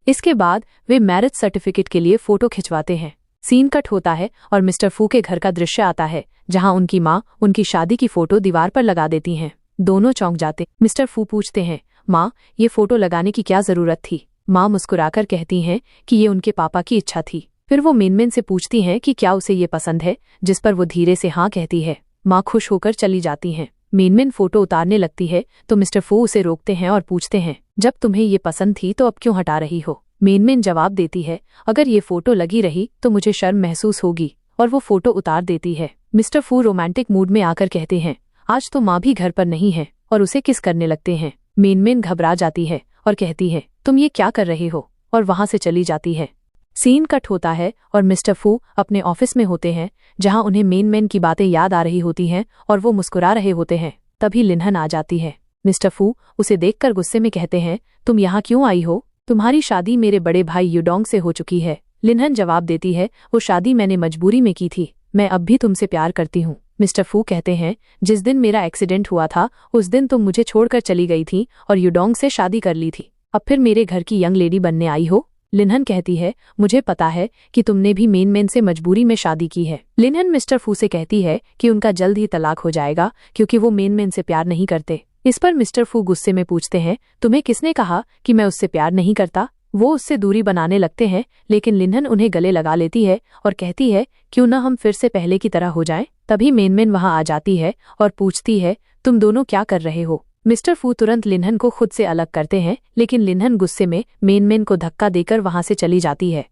इसके बाद वे मैरिज सर्टिफिकेट के लिए फोटो खिंचवाते हैं। सीन कट होता है और मिस्टर फू के घर का दृश्य आता है, जहां उनकी माँ उनकी शादी की फोटो दीवार पर लगा देती हैं। दोनों चौंक जाते। मिस्टर फू पूछते हैं, माँ, ये फोटो लगाने की क्या जरूरत थी। माँ मुस्कुराकर कहती हैं कि ये उनके पापा की इच्छा थी। फिर वो मेन से पूछती हैं कि क्या उसे ये पसंद है, जिस पर वो धीरे से हाँ कहती है। माँ खुश होकर चली जाती हैं। मेन फोटो उतारने लगती है तो मिस्टर फू उसे रोकते हैं और पूछते हैं, जब तुम्हें ये पसंद थी तो अब क्यों हटा रही हो। मेन जवाब देती है, अगर ये फोटो लगी रही तो मुझे शर्म महसूस होगी, और वो फोटो उतार देती है। मिस्टर फू रोमांटिक मूड में आकर कहते हैं, आज तो माँ भी घर पर नहीं है, और उसे किस करने लगते हैं। मेन घबरा जाती है और कहती है, तुम ये क्या कर रहे हो, और वहां से चली जाती है। सीन कट होता है और मिस्टर फू अपने ऑफिस में होते हैं, जहां उन्हें मेन की बातें याद आ रही होती हैं और वो मुस्कुरा रहे होते हैं। तभी लिनहन आ जाती है। मिस्टर फू उसे देखकर गुस्से में कहते हैं, तुम यहाँ क्यों आई हो, तुम्हारी शादी मेरे बड़े भाई युडोंग से हो चुकी है। लिनहन जवाब देती है, वो शादी मैंने मजबूरी में की थी, मैं अब भी तुमसे प्यार करती हूँ। मिस्टर फू कहते हैं, जिस दिन मेरा एक्सीडेंट हुआ था उस दिन तुम मुझे छोड़कर चली गई थी और युडोंग से शादी कर ली थी, अब फिर मेरे घर की यंग लेडी बनने आई हो। लिनहन कहती है, मुझे पता है कि तुमने भी मेन से मजबूरी में शादी की है। लिनहन मिस्टर फू से कहती है कि उनका जल्द ही तलाक हो जाएगा क्योंकि वो मेन से प्यार नहीं करते। इस पर मिस्टर फू गुस्से में पूछते हैं, तुम्हें किसने कहा कि मैं उससे प्यार नहीं करता। वो उससे दूरी बनाने लगते हैं, लेकिन लिनहन उन्हें गले लगा लेती है और कहती है, क्यों न हम फिर से पहले की तरह हो जाएं। तभी मेन वहां आ जाती है और पूछती है, तुम दोनों क्या कर रहे हो। मिस्टर फू तुरंत लिनहन को खुद से अलग करते हैं, लेकिन लिनहन गुस्से में मेन को धक्का देकर वहां से चली जाती है।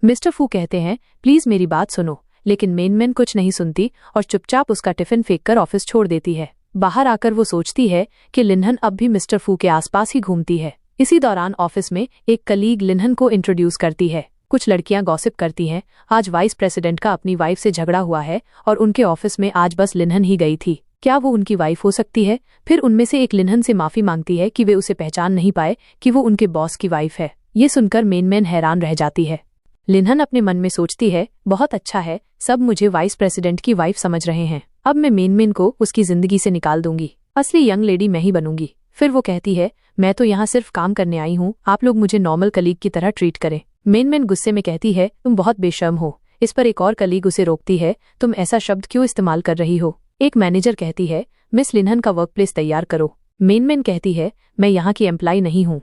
मिस्टर फू कहते हैं, प्लीज मेरी बात सुनो, लेकिन मेन कुछ नहीं सुनती और चुपचाप उसका टिफिन फेंककर ऑफिस छोड़ देती है। बाहर आकर वो सोचती है कि लिनहन अब भी मिस्टर फू के आसपास ही घूमती है। इसी दौरान ऑफिस में एक कलीग लिनहन को इंट्रोड्यूस करती है। कुछ लड़कियां गॉसिप करती हैं, आज वाइस प्रेसिडेंट का अपनी वाइफ से झगड़ा हुआ है और उनके ऑफिस में आज बस लिनहन ही गई थी, क्या वो उनकी वाइफ हो सकती है। फिर उनमें से एक लिनहन से माफी मांगती है कि वे उसे पहचान नहीं पाए कि वो उनके बॉस की वाइफ है। ये सुनकर मेन हैरान रह जाती है। लिनहन अपने मन में सोचती है, बहुत अच्छा है, सब मुझे वाइस प्रेसिडेंट की वाइफ समझ रहे हैं, अब मैं मेन को उसकी जिंदगी से निकाल दूंगी, असली यंग लेडी मैं ही बनूंगी। फिर वो कहती है, मैं तो यहाँ सिर्फ काम करने आई हूँ, आप लोग मुझे नॉर्मल कलीग की तरह ट्रीट करें। मेन गुस्से में कहती है, तुम बहुत बेशर्म हो। इस पर एक और कलीग उसे रोकती है, तुम ऐसा शब्द क्यों इस्तेमाल कर रही हो। एक मैनेजर कहती है, मिस लिनहन का वर्क प्लेस तैयार करो। मेन कहती है, मैं यहाँ की एम्प्लॉय नहीं हूँ।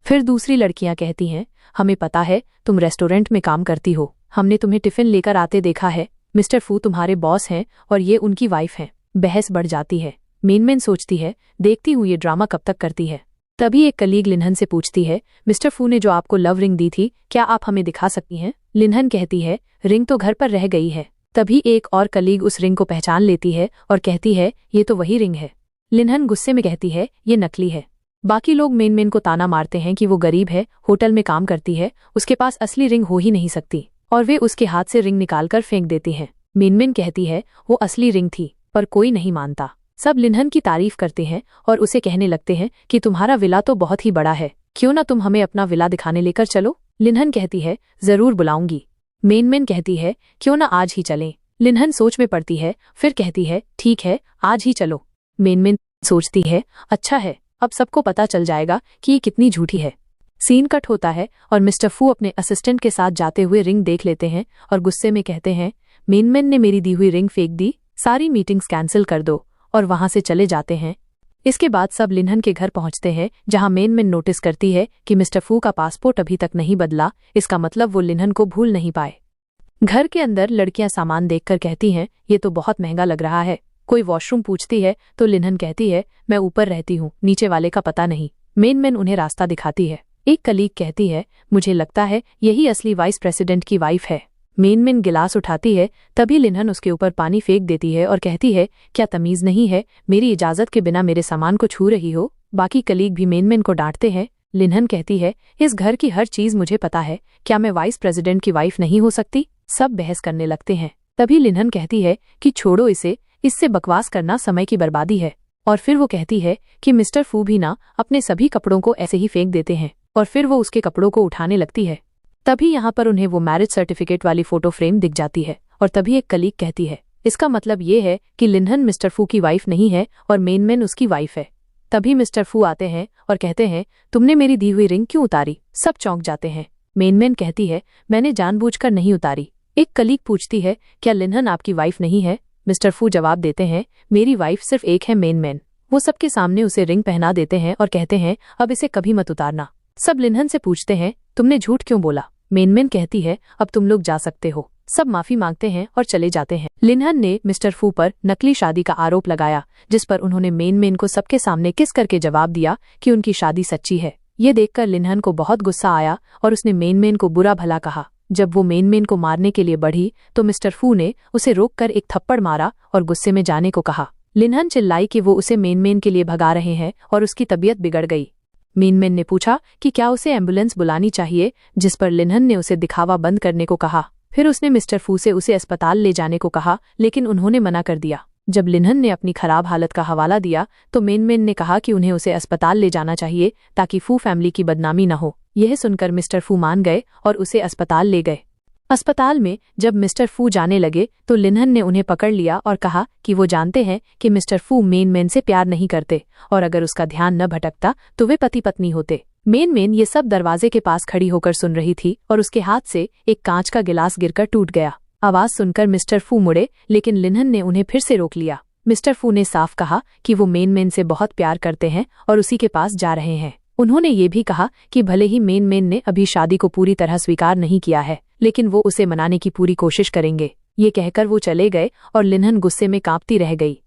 फिर दूसरी लड़कियां कहती हैं, हमें पता है तुम रेस्टोरेंट में काम करती हो, हमने तुम्हें टिफिन लेकर आते देखा है, मिस्टर फू तुम्हारे बॉस हैं और ये उनकी वाइफ हैं। बहस बढ़ जाती है। मेन सोचती है, देखती हूँ ये ड्रामा कब तक करती है। तभी एक कलीग लिन्हन से पूछती है, मिस्टर फू ने जो आपको लव रिंग दी थी, क्या आप हमें दिखा सकती हैं? लिन्हन कहती है, रिंग तो घर पर रह गई है। तभी एक और कलीग उस रिंग को पहचान लेती है और कहती है, ये तो वही रिंग है। लिन्हन गुस्से में कहती है, ये नकली है। बाकी लोग मेन को ताना मारते हैं कि वो गरीब है, होटल में काम करती है, उसके पास असली रिंग हो ही नहीं सकती, और वे उसके हाथ से रिंग निकालकर फेंक देती हैं। मेन कहती है, वो असली रिंग थी, पर कोई नहीं मानता। सब लिन्हन की तारीफ करते हैं और उसे कहने लगते हैं कि तुम्हारा विला तो बहुत ही बड़ा है, क्यों ना तुम हमें अपना विला दिखाने लेकर चलो। लिन्हन कहती है, जरूर बुलाऊंगी। मेन कहती है, क्यों ना आज ही चलें। लिन्हन सोच में पड़ती है, फिर कहती है, ठीक है, आज ही चलो। मेन सोचती है, अच्छा है, अब सबको पता चल जाएगा कि ये कितनी झूठी है। सीन कट होता है और मिस्टर फू अपने असिस्टेंट के साथ जाते हुए रिंग देख लेते हैं और गुस्से में कहते हैं, मेन ने मेरी दी हुई रिंग फेंक दी, सारी मीटिंग्स कैंसिल कर दो, और वहां से चले जाते हैं। इसके बाद सब लिन्हन के घर पहुंचते हैं, जहां मेन नोटिस करती है कि मिस्टर फू का पासपोर्ट अभी तक नहीं बदला, इसका मतलब वो लिन्हन को भूल नहीं पाए। घर के अंदर लड़कियां सामान देखकर कहती हैं, ये तो बहुत महंगा लग रहा है। कोई वॉशरूम पूछती है तो लिन्हन कहती है, मैं ऊपर रहती हूँ, नीचे वाले का पता नहीं। मेन उन्हें रास्ता दिखाती है। एक कलीग कहती है, मुझे लगता है यही असली वाइस प्रेसिडेंट की वाइफ है। मेन गिलास उठाती है, तभी लिन्हन उसके ऊपर पानी फेंक देती है और कहती है, क्या तमीज नहीं है, मेरी इजाजत के बिना मेरे सामान को छू रही हो। बाकी कलीग भी मेन को डांटते हैं। लिन्हन कहती है, इस घर की हर चीज मुझे पता है, क्या मैं वाइस प्रेसिडेंट की वाइफ नहीं हो सकती? सब बहस करने लगते हैं। तभी लिन्हन कहती है कि छोड़ो इसे, इससे बकवास करना समय की बर्बादी है। और फिर वो कहती है कि मिस्टर फू भी ना अपने सभी कपड़ों को ऐसे ही फेंक देते हैं, और फिर वो उसके कपड़ों को उठाने लगती है। तभी यहाँ पर उन्हें वो मैरिज सर्टिफिकेट वाली फोटो फ्रेम दिख जाती है, और तभी एक कलीग कहती है, इसका मतलब ये है कि लिन्हन मिस्टर फू की वाइफ नहीं है और मेन उसकी वाइफ है। तभी मिस्टर फू आते हैं और कहते हैं, तुमने मेरी दी हुई रिंग क्यों उतारी? सब चौंक जाते हैं। मेन कहती है, मैंने जानबूझकर नहीं उतारी। एक कलीग पूछती है, क्या लिन्हन आपकी वाइफ नहीं है? मिस्टर फू जवाब देते हैं, मेरी वाइफ सिर्फ एक है, मेन। वो सबके सामने उसे रिंग पहना देते हैं और कहते हैं, अब इसे कभी मत उतारना। सब लिन्हन से पूछते हैं, तुमने झूठ क्यों बोला? मेन कहती है, अब तुम लोग जा सकते हो। सब माफी मांगते हैं और चले जाते हैं। लिन्हन ने मिस्टर फू पर नकली शादी का आरोप लगाया, जिस पर उन्होंने मेन को सबके सामने किस करके जवाब दिया कि उनकी शादी सच्ची है। ये देखकर लिन्हन को बहुत गुस्सा आया और उसने मेन को बुरा भला कहा। जब वो मेन को मारने के लिए बढ़ी तो मिस्टर फू ने उसे रोककर एक थप्पड़ मारा और गुस्से में जाने को कहा। लिन्हन चिल्लाई कि वो उसे मेन के लिए भगा रहे हैं और उसकी तबीयत बिगड़ गई। मेन ने पूछा कि क्या उसे एम्बुलेंस बुलानी चाहिए, जिस पर लिन्हन ने उसे दिखावा बंद करने को कहा। फिर उसने मिस्टर फू से उसे अस्पताल ले जाने को कहा, लेकिन उन्होंने मना कर दिया। जब लिन्हन ने अपनी खराब हालत का हवाला दिया तो मेन ने कहा कि उन्हें उसे अस्पताल ले जाना चाहिए ताकि फू फैमिली की बदनामी न हो। यह सुनकर मिस्टर फू मान गए और उसे अस्पताल ले गए। अस्पताल में जब मिस्टर फू जाने लगे तो लिन्हन ने उन्हें पकड़ लिया और कहा कि वो जानते हैं कि मिस्टर फू मेन से प्यार नहीं करते, और अगर उसका ध्यान न भटकता तो वे पति पत्नी होते। मेन ये सब दरवाजे के पास खड़ी होकर सुन रही थी और उसके हाथ से एक कांच का गिलास गिरकर टूट गया। आवाज सुनकर मिस्टर फू मुड़े, लेकिन लिन्हन ने उन्हें फिर से रोक लिया। मिस्टर फू ने साफ कहा कि वो मेन से बहुत प्यार करते हैं और उसी के पास जा रहे हैं। उन्होंने ये भी कहा कि भले ही मेन ने अभी शादी को पूरी तरह स्वीकार नहीं किया है, लेकिन वो उसे मनाने की पूरी कोशिश करेंगे। ये कहकर वो चले गए और लिन्हन गुस्से में कांपती रह गई।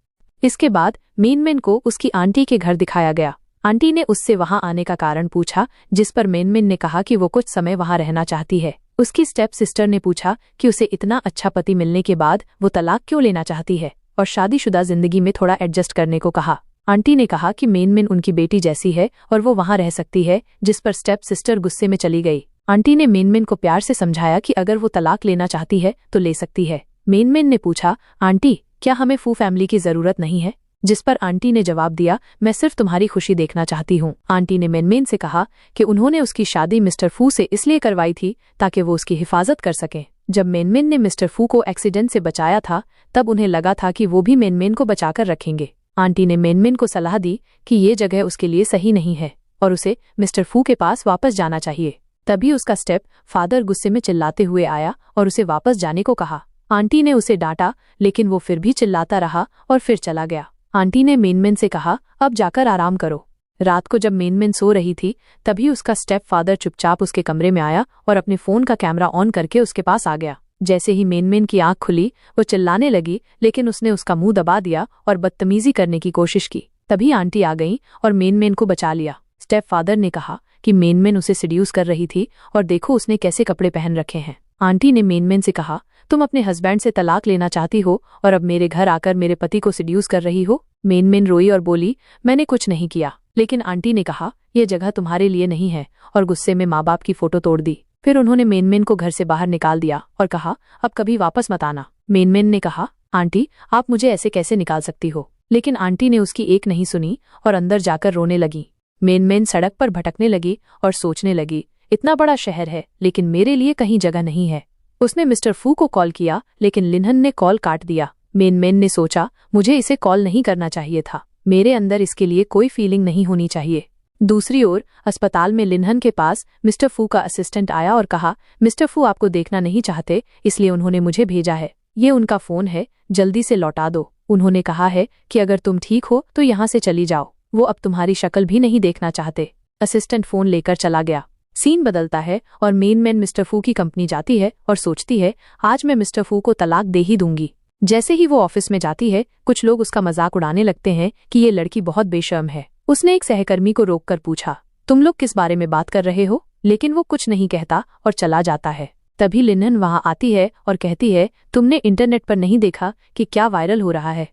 इसके बाद मेन को उसकी आंटी के घर दिखाया गया। आंटी ने उससे वहां आने का कारण पूछा, जिस पर मेन ने कहा कि वो कुछ समय वहां रहना चाहती है। उसकी स्टेप सिस्टर ने पूछा कि उसे इतना अच्छा पति मिलने के बाद वो तलाक क्यों लेना चाहती है और शादीशुदा जिंदगी में थोड़ा एडजस्ट करने को कहा। आंटी ने कहा कि मेन उनकी बेटी जैसी है और वो वहां रह सकती है, जिस पर स्टेप सिस्टर गुस्से में चली गई। आंटी ने मेन को प्यार से समझाया कि अगर वो तलाक लेना चाहती है तो ले सकती है। मेन ने पूछा, आंटी क्या हमें फू फैमिली की जरूरत नहीं है? जिस पर आंटी ने जवाब दिया, मैं सिर्फ तुम्हारी खुशी देखना चाहती हूँ। आंटी ने मेन से कहा कि उन्होंने उसकी शादी मिस्टर फू से इसलिए करवाई थी ताकि वो उसकी हिफाजत कर सकें। जब मेन ने मिस्टर फू को एक्सीडेंट से बचाया था तब उन्हें लगा था कि वो भी मेन को बचाकर रखेंगे। आंटी ने मेन को सलाह दी कि ये जगह उसके लिए सही नहीं है और उसे मिस्टर फू के पास वापस जाना चाहिए। तभी उसका स्टेप फादर गुस्से में चिल्लाते हुए आया और उसे वापस जाने को कहा। आंटी ने उसे डांटा, लेकिन वो फिर भी चिल्लाता रहा और फिर चला गया। आंटी ने मेन से कहा, अब जाकर आराम करो। रात को जब मेन सो रही थी तभी उसका स्टेप फादर चुपचाप उसके कमरे में आया और अपने फोन का कैमरा ऑन करके उसके पास आ गया। जैसे ही मेन की आंख खुली वो चिल्लाने लगी, लेकिन उसने उसका मुंह दबा दिया और बदतमीजी करने की कोशिश की। तभी आंटी आ गईं और मेन को बचा लिया। स्टेप फादर ने कहा कि मेनमेन उसे सिड्यूस कर रही थी और देखो उसने कैसे कपड़े पहन रखे हैं। आंटी ने मेनमेन से कहा, तुम अपने हस्बैंड से तलाक लेना चाहती हो और अब मेरे घर आकर मेरे पति को सिड्यूस कर रही हो। मेनमेन रोई और बोली, मैंने कुछ नहीं किया। लेकिन आंटी ने कहा, यह जगह तुम्हारे लिए नहीं है, और गुस्से में माँ बाप की फोटो तोड़ दी। फिर उन्होंने मेनमेन को घर से बाहर निकाल दिया और कहा, अब कभी वापस मत आना। मेनमेन ने कहा, आंटी आप मुझे ऐसे कैसे निकाल सकती हो। लेकिन आंटी ने उसकी एक नहीं सुनी और अंदर जाकर रोने लगी। मेनमेन सड़क पर भटकने लगी और सोचने लगी, इतना बड़ा शहर है लेकिन मेरे लिए कहीं जगह नहीं है। उसने मिस्टर फू को कॉल किया लेकिन लिनहन ने कॉल काट दिया। मेनमेन ने सोचा, मुझे इसे कॉल नहीं करना चाहिए था, मेरे अंदर इसके लिए कोई फीलिंग नहीं होनी चाहिए। दूसरी ओर अस्पताल में लिनहन के पास मिस्टर फू का असिस्टेंट आया और कहा, मिस्टर फू आपको देखना नहीं चाहते इसलिए उन्होंने मुझे भेजा है, ये उनका फोन है, जल्दी से लौटा दो। उन्होंने कहा है कि अगर तुम ठीक हो तो यहाँ से चली जाओ, वो अब तुम्हारी शक्ल भी नहीं देखना चाहते। असिस्टेंट फोन लेकर चला गया। सीन बदलता है और मेनमेन मिस्टर फू की कंपनी जाती है और सोचती है, आज मैं मिस्टर फू को तलाक दे ही दूंगी। जैसे ही वो ऑफिस में जाती है, कुछ लोग उसका मजाक उड़ाने लगते हैं कि ये लड़की बहुत बेशर्म है। उसने एक सहकर्मी को रोककर पूछा, तुम लोग किस बारे में बात कर रहे हो? लेकिन वो कुछ नहीं कहता और चला जाता है। तभी लिनहन वहां आती है और कहती है, तुमने इंटरनेट पर नहीं देखा कि क्या वायरल हो रहा है?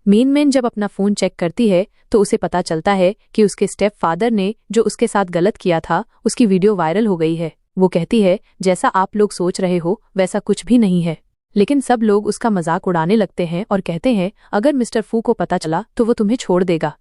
मेनमेन जब अपना फोन चेक करती है तो उसे पता चलता है कि उसके स्टेप फादर ने जो उसके साथ गलत किया था उसकी वीडियो वायरल हो गई है। वो कहती है, जैसा आप लोग सोच रहे हो वैसा कुछ भी नहीं है। लेकिन सब लोग उसका मजाक उड़ाने लगते हैं और कहते हैं, अगर मिस्टर फू को पता चला तो वो तुम्हें छोड़ देगा।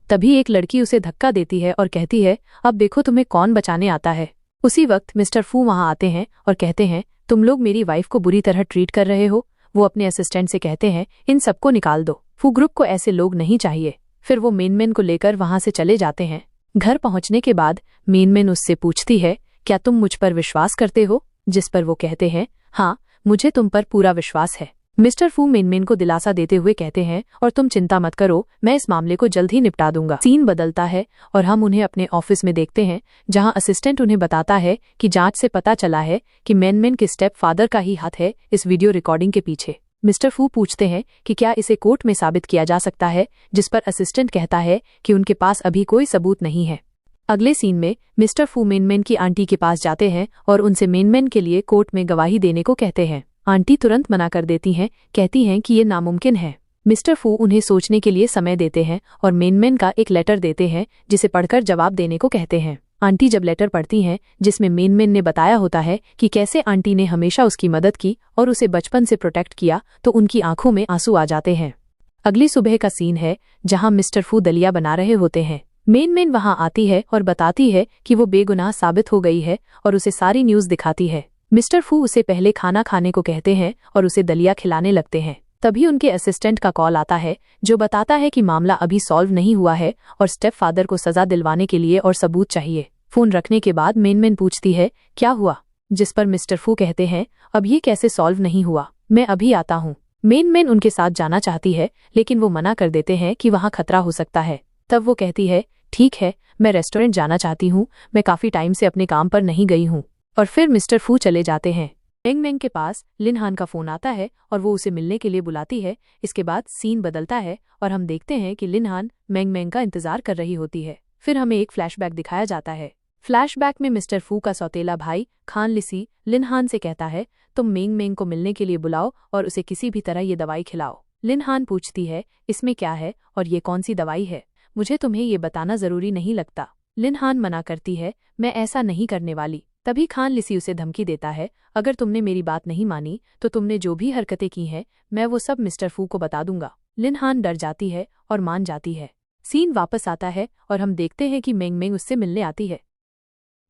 तभी एक लड़की उसे धक्का देती है और कहती है, अब देखो तुम्हें कौन बचाने आता है। उसी वक्त मिस्टर फू वहां आते हैं और कहते हैं, तुम लोग मेरी वाइफ को बुरी तरह ट्रीट कर रहे हो। वो अपने असिस्टेंट से कहते हैं, इन सबको निकाल दो, फू ग्रुप को ऐसे लोग नहीं चाहिए। फिर वो मेनमेन को लेकर वहां से चले जाते हैं। घर पहुंचने के बाद मेनमेन उससे पूछती है, क्या तुम मुझ पर विश्वास करते हो? जिस पर वो कहते हैं, हाँ मुझे तुम पर पूरा विश्वास है। मिस्टर फू मेनमेन को दिलासा देते हुए कहते हैं, और तुम चिंता मत करो, मैं इस मामले को जल्द ही निपटा दूंगा। सीन बदलता है और हम उन्हें अपने ऑफिस में देखते हैं, जहां असिस्टेंट उन्हें बताता है कि जांच से पता चला है कि मेनमेन के स्टेप फादर का ही हाथ है इस वीडियो रिकॉर्डिंग के पीछे। मिस्टर फू पूछते हैं कि क्या इसे कोर्ट में साबित किया जा सकता है, जिस पर असिस्टेंट कहता है कि उनके पास अभी कोई सबूत नहीं है। अगले सीन में मिस्टर फू मेनमेन की आंटी के पास जाते हैं और उनसे मेनमेन के लिए कोर्ट में गवाही देने को कहते हैं। आंटी तुरंत मना कर देती हैं, कहती हैं कि ये नामुमकिन है। मिस्टर फू उन्हें सोचने के लिए समय देते हैं और मेनमेन का एक लेटर देते हैं जिसे पढ़कर जवाब देने को कहते हैं। आंटी जब लेटर पढ़ती हैं जिसमें मेनमेन ने बताया होता है कि कैसे आंटी ने हमेशा उसकी मदद की और उसे बचपन से प्रोटेक्ट किया, तो उनकी आंखों में आंसू आ जाते हैं। अगली सुबह का सीन है जहां मिस्टर फू दलिया बना रहे होते हैं। मेनमेन वहां आती है और बताती है कि वो बेगुनाह साबित हो गई है और उसे सारी न्यूज़ दिखाती है। मिस्टर फू उसे पहले खाना खाने को कहते हैं और उसे दलिया खिलाने लगते हैं। तभी उनके असिस्टेंट का कॉल आता है जो बताता है कि मामला अभी सॉल्व नहीं हुआ है और स्टेप फादर को सजा दिलवाने के लिए और सबूत चाहिए। फोन रखने के बाद मेनमेन पूछती है, क्या हुआ? जिस पर मिस्टर फू कहते हैं, अब ये कैसे सॉल्व नहीं हुआ, मैं अभी आता हूँ। मेनमेन उनके साथ जाना चाहती है लेकिन वो मना कर देते हैं कि वहाँ खतरा हो सकता है। तब वो कहती है, ठीक है, मैं रेस्टोरेंट जाना चाहती हूँ, मैं काफी टाइम से अपने काम पर नहीं गई हूँ। और फिर मिस्टर फू चले जाते हैं। मेंगमेंग के पास लिनहान का फोन आता है और वो उसे मिलने के लिए बुलाती है। इसके बाद सीन बदलता है और हम देखते हैं कि लिनहान मेंगमेंग का इंतजार कर रही होती है। फिर हमें एक फ्लैशबैक दिखाया जाता है। फ्लैशबैक में मिस्टर फू का सौतेला भाई खान लिसी लिनहान से कहता है, तुम मेंगमेंग को मिलने के लिए बुलाओ और उसे किसी भी तरह ये दवाई खिलाओ। लिनहान पूछती है, इसमें क्या है और ये कौन सी दवाई है? मुझे तुम्हें ये बताना जरूरी नहीं लगता। लिनहान मना करती है, मैं ऐसा नहीं करने वाली। तभी खान लिसी उसे धमकी देता है, अगर तुमने मेरी बात नहीं मानी तो तुमने जो भी हरकतें की हैं मैं वो सब मिस्टर फू को बता दूंगा। लिनहान डर जाती है और मान जाती है। सीन वापस आता है और हम देखते हैं कि मेंगमेंग उससे मिलने आती है।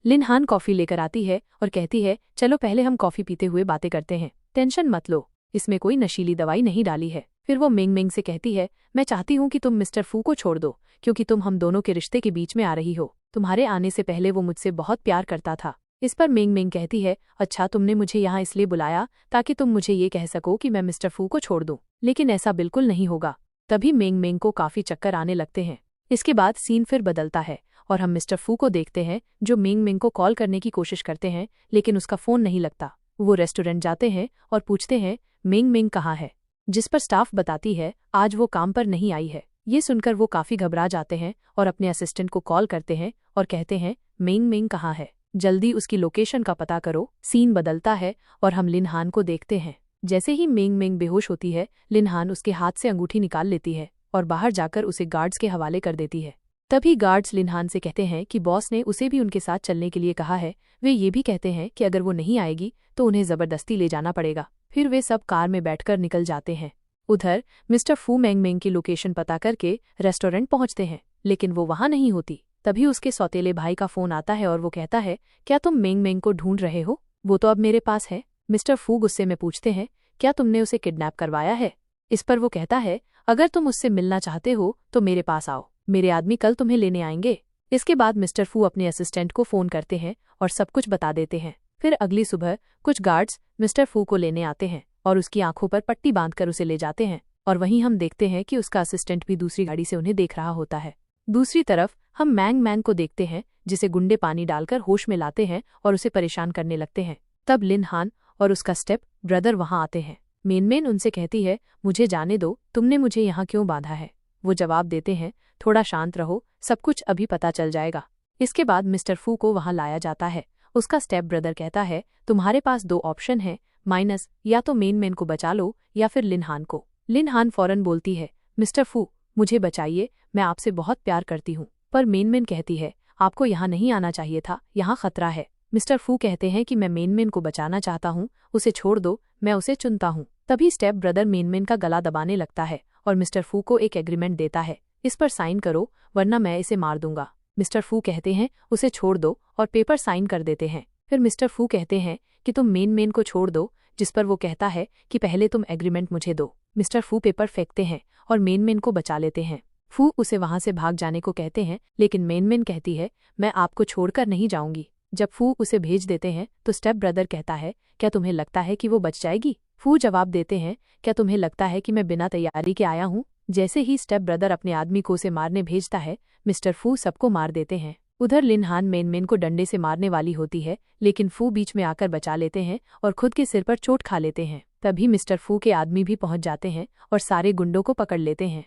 लिनहान कॉफी लेकर आती है और कहती है, चलो पहले हम कॉफी पीते हुए बातें करते हैं, टेंशन मत लो, इसमें कोई नशीली दवाई नहीं डाली है। फिर वो मेंगमेंग से कहती है, मैं चाहती हूँ कि तुम मिस्टर फू को छोड़ दो क्योंकि तुम हम दोनों के रिश्ते के बीच में आ रही हो। तुम्हारे आने से पहले वो मुझसे बहुत प्यार करता था। इस पर मेंगमेंग कहती है, अच्छा तुमने मुझे यहाँ इसलिए बुलाया ताकि तुम मुझे ये कह सको कि मैं मिस्टर फू को छोड़ दूं, लेकिन ऐसा बिल्कुल नहीं होगा। तभी मेंगमेंग को काफी चक्कर आने लगते हैं। इसके बाद सीन फिर बदलता है और हम मिस्टर फू को देखते हैं जो मेंगमेंग को कॉल करने की कोशिश करते हैं लेकिन उसका फोन नहीं लगता। वो रेस्टोरेंट जाते हैं और पूछते हैं मेंगमेंग कहाँ है, जिस पर स्टाफ बताती है आज वो काम पर नहीं आई है। ये सुनकर वो काफी घबरा जाते हैं और अपने असिस्टेंट को कॉल करते हैं और कहते हैं मेंग मेंग कहाँ है, जल्दी उसकी लोकेशन का पता करो। सीन बदलता है और हम लिन हान को देखते हैं। जैसे ही मेंग मेंग बेहोश होती है, लिन हान उसके हाथ से अंगूठी निकाल लेती है और बाहर जाकर उसे गार्ड्स के हवाले कर देती है। तभी गार्ड्स लिन हान से कहते हैं कि बॉस ने उसे भी उनके साथ चलने के लिए कहा है। वे ये भी कहते हैं कि अगर वो नहीं आएगी तो उन्हें जबरदस्ती ले जाना पड़ेगा। फिर वे सब कार में बैठकर निकल जाते हैं। उधर मिस्टर फू मेंग मेंग की लोकेशन पता करके रेस्टोरेंट पहुंचते हैं, लेकिन वो वहां नहीं होती। तभी उसके सौतेले भाई का फोन आता है और वो कहता है, क्या तुम मेंग मेंग को ढूंढ रहे हो? वो तो अब मेरे पास है। मिस्टर फू गुस्से में पूछते हैं, क्या तुमने उसे किडनैप करवाया है? इस पर वो कहता है, अगर तुम उससे मिलना चाहते हो तो मेरे पास आओ, मेरे आदमी कल तुम्हें लेने आएंगे। इसके बाद मिस्टर फू अपने असिस्टेंट को फोन करते हैं और सब कुछ बता देते हैं। फिर अगली सुबह कुछ गार्ड्स मिस्टर फू को लेने आते हैं और उसकी आंखों पर पट्टी बांधकर उसे ले जाते हैं। और वहीं हम देखते हैं कि उसका असिस्टेंट भी दूसरी गाड़ी से उन्हें देख रहा होता है। दूसरी तरफ हम मैंग मैन को देखते हैं, जिसे गुंडे पानी डालकर होश में लाते हैं और उसे परेशान करने लगते हैं। तब लिन हान और उसका स्टेप ब्रदर वहां आते हैं। मेन उनसे कहती है, मुझे जाने दो, तुमने मुझे यहाँ क्यों बांधा है? वो जवाब देते हैं, थोड़ा शांत रहो, सब कुछ अभी पता चल जाएगा। इसके बाद मिस्टर फू को वहां लाया जाता है। उसका स्टेप ब्रदर कहता है, तुम्हारे पास दो ऑप्शन है, माइनस या तो मेन को बचा लो या फिर लिन हान को। लिन हान फौरन बोलती है, मिस्टर फू मुझे बचाइए, मैं आपसे बहुत प्यार करती हूँ। पर मेन कहती है, आपको यहाँ नहीं आना चाहिए था, यहाँ खतरा है। मिस्टर फू कहते हैं कि मैं मेन को बचाना चाहता हूँ, उसे छोड़ दो, मैं उसे चुनता हूँ। तभी स्टेप ब्रदर मेन का गला दबाने लगता है और मिस्टर फू को एक एग्रीमेंट देता है, इस पर साइन करो वरना मैं इसे मार दूंगा। मिस्टर फू कहते हैं, उसे छोड़ दो, और पेपर साइन कर देते हैं। फिर मिस्टर फू कहते हैं कि तुम मेन को छोड़ दो, जिस पर वो कहता है कि पहले तुम एग्रीमेंट मुझे दो। मिस्टर फू पेपर फेंकते हैं और मेन को बचा लेते हैं। फू उसे वहां से भाग जाने को कहते हैं, लेकिन मेन कहती है, मैं आपको छोड़कर नहीं जाऊंगी। जब फू उसे भेज देते हैं तो स्टेप ब्रदर कहता है, क्या तुम्हें लगता है कि वो बच जाएगी? फू जवाब देते हैं, क्या तुम्हें लगता है कि मैं बिना तैयारी के आया हूँ? जैसे ही स्टेप ब्रदर अपने आदमी को उसे मारने भेजता है, मिस्टर फू सबको मार देते हैं। उधर लिन हान मेन को डंडे से मारने वाली होती है, लेकिन फू बीच में आकर बचा लेते हैं और खुद के सिर पर चोट खा लेते हैं। तभी मिस्टर फू के आदमी भी पहुंच जाते हैं और सारे गुंडों को पकड़ लेते हैं।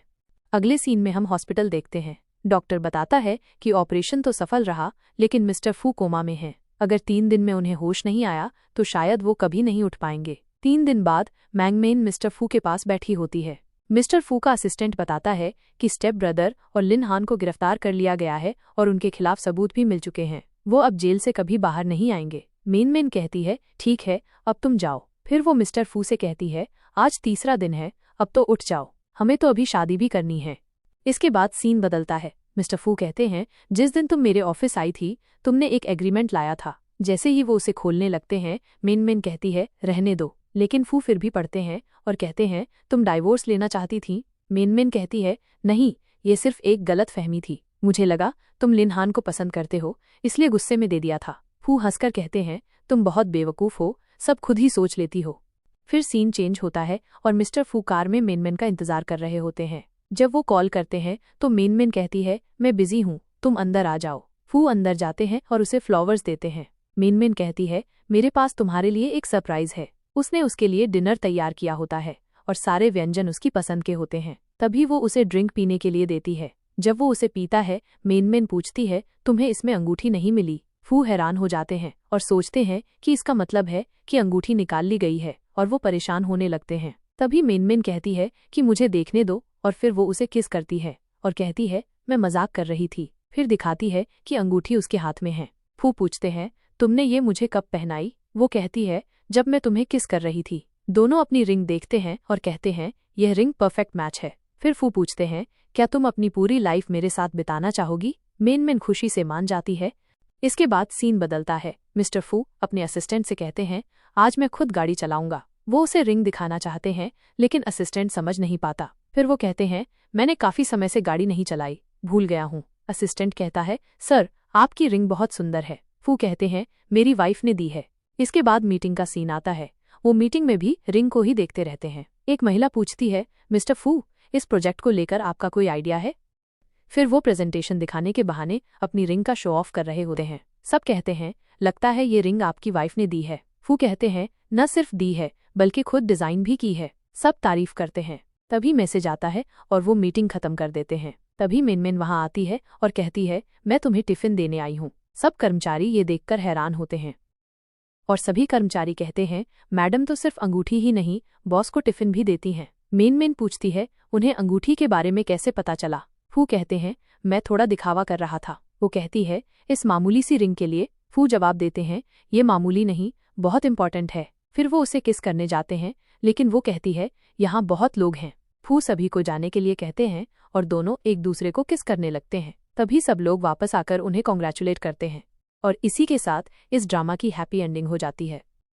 अगले सीन में हम हॉस्पिटल देखते हैं। डॉक्टर बताता है कि ऑपरेशन तो सफल रहा, लेकिन मिस्टर फू कोमा में हैं। अगर 3 दिन में उन्हें होश नहीं आया तो शायद वो कभी नहीं उठ पाएंगे। 3 दिन बाद मैंगमेन मिस्टर फू के पास बैठी होती है। मिस्टर फू का असिस्टेंट बताता है कि स्टेप ब्रदर और लिन हान को गिरफ्तार कर लिया गया है और उनके खिलाफ सबूत भी मिल चुके हैं। वो अब जेल से कभी बाहर नहीं आएंगे। मेन कहती है, ठीक है, अब तुम जाओ। फिर वो मिस्टर फू से कहती है, आज तीसरा दिन है, अब तो उठ जाओ, हमें तो अभी शादी भी करनी है। इसके बाद सीन बदलता है। मिस्टर फू कहते हैं, जिस दिन तुम मेरे ऑफिस आई थी तुमने एक एग्रीमेंट लाया था। जैसे ही वो उसे खोलने लगते हैं, मेन कहती है, रहने दो, लेकिन फू फिर भी पढ़ते हैं और कहते हैं, तुम डाइवोर्स लेना चाहती थी? मेन कहती है, नहीं, ये सिर्फ एक गलत फहमी थी, मुझे लगा तुम लिन हान को पसंद करते हो, इसलिए गुस्से में दे दिया था। फू हंसकर कहते हैं, तुम बहुत बेवकूफ हो, सब खुद ही सोच लेती हो। फिर सीन चेंज होता है और मिस्टर फू कार में मेन का इंतजार कर रहे होते हैं। जब वो कॉल करते हैं तो मेन कहती है, मैं बिजी हूँ, तुम अंदर आ जाओ। फू अंदर जाते हैं और उसे फ्लावर्स देते हैं। मेन कहती है, मेरे पास तुम्हारे लिए एक सरप्राइज है। उसने उसके लिए डिनर तैयार किया होता है और सारे व्यंजन उसकी पसंद के होते हैं। तभी वो उसे ड्रिंक पीने के लिए देती है। जब वो उसे पीता है, मेन पूछती है, तुम्हें इसमें अंगूठी नहीं मिली? फू हैरान हो जाते हैं और सोचते हैं कि इसका मतलब है कि अंगूठी निकाल ली गई है, और वो परेशान होने लगते हैं। तभी मेन कहती है कि मुझे देखने दो, और फिर वो उसे किस करती है और कहती है, मैं मजाक कर रही थी। फिर दिखाती है कि अंगूठी उसके हाथ में है। फू पूछते हैं, तुमने ये मुझे कब पहनाई? वो कहती है, जब मैं तुम्हें किस कर रही थी। दोनों अपनी रिंग देखते हैं और कहते हैं, यह रिंग परफेक्ट मैच है। फिर फू पूछते हैं, क्या तुम अपनी पूरी लाइफ मेरे साथ बिताना चाहोगी? मेन खुशी से मान जाती है। इसके बाद सीन बदलता है। मिस्टर फू अपने असिस्टेंट से कहते हैं, आज मैं खुद गाड़ी चलाऊंगा। वो उसे रिंग दिखाना चाहते हैं, लेकिन असिस्टेंट समझ नहीं पाता। फिर वो कहते हैं, मैंने काफी समय से गाड़ी नहीं चलाई, भूल गया हूँ। असिस्टेंट कहता है, सर आपकी रिंग बहुत सुंदर है। फू कहते हैं, मेरी वाइफ ने दी है। इसके बाद मीटिंग का सीन आता है। वो मीटिंग में भी रिंग को ही देखते रहते हैं। एक महिला पूछती है, मिस्टर फू, इस प्रोजेक्ट को लेकर आपका कोई आइडिया है? फिर वो प्रेजेंटेशन दिखाने के बहाने अपनी रिंग का शो ऑफ कर रहे होते हैं। सब कहते हैं, लगता है ये रिंग आपकी वाइफ ने दी है। फू कहते हैं, न सिर्फ दी है बल्कि खुद डिजाइन भी की है। सब तारीफ करते हैं। तभी मैसेज आता है और वो मीटिंग खत्म कर देते हैं। तभी मिनमिन वहां आती है और कहती है, मैं तुम्हें टिफिन देने आई हूँ। सब कर्मचारी ये देखकर हैरान होते हैं और सभी कर्मचारी कहते हैं, मैडम तो सिर्फ अंगूठी ही नहीं, बॉस को टिफिन भी देती हैं। मिनमिन पूछती है, उन्हें अंगूठी के बारे में कैसे पता चला? फू कहते हैं, मैं थोड़ा दिखावा कर रहा था। वो कहती है, इस मामूली सी रिंग के लिए? फू जवाब देते हैं, ये मामूली नहीं, बहुत इंपॉर्टेंट है। फिर वो उसे किस करने जाते हैं, लेकिन वो कहती है, यहाँ बहुत लोग हैं। फू सभी को जाने के लिए कहते हैं और दोनों एक दूसरे को किस करने लगते हैं। तभी सब लोग वापस आकर उन्हें कॉन्ग्रेचुलेट करते हैं और इसी के साथ इस ड्रामा की हैप्पी एंडिंग हो जाती है।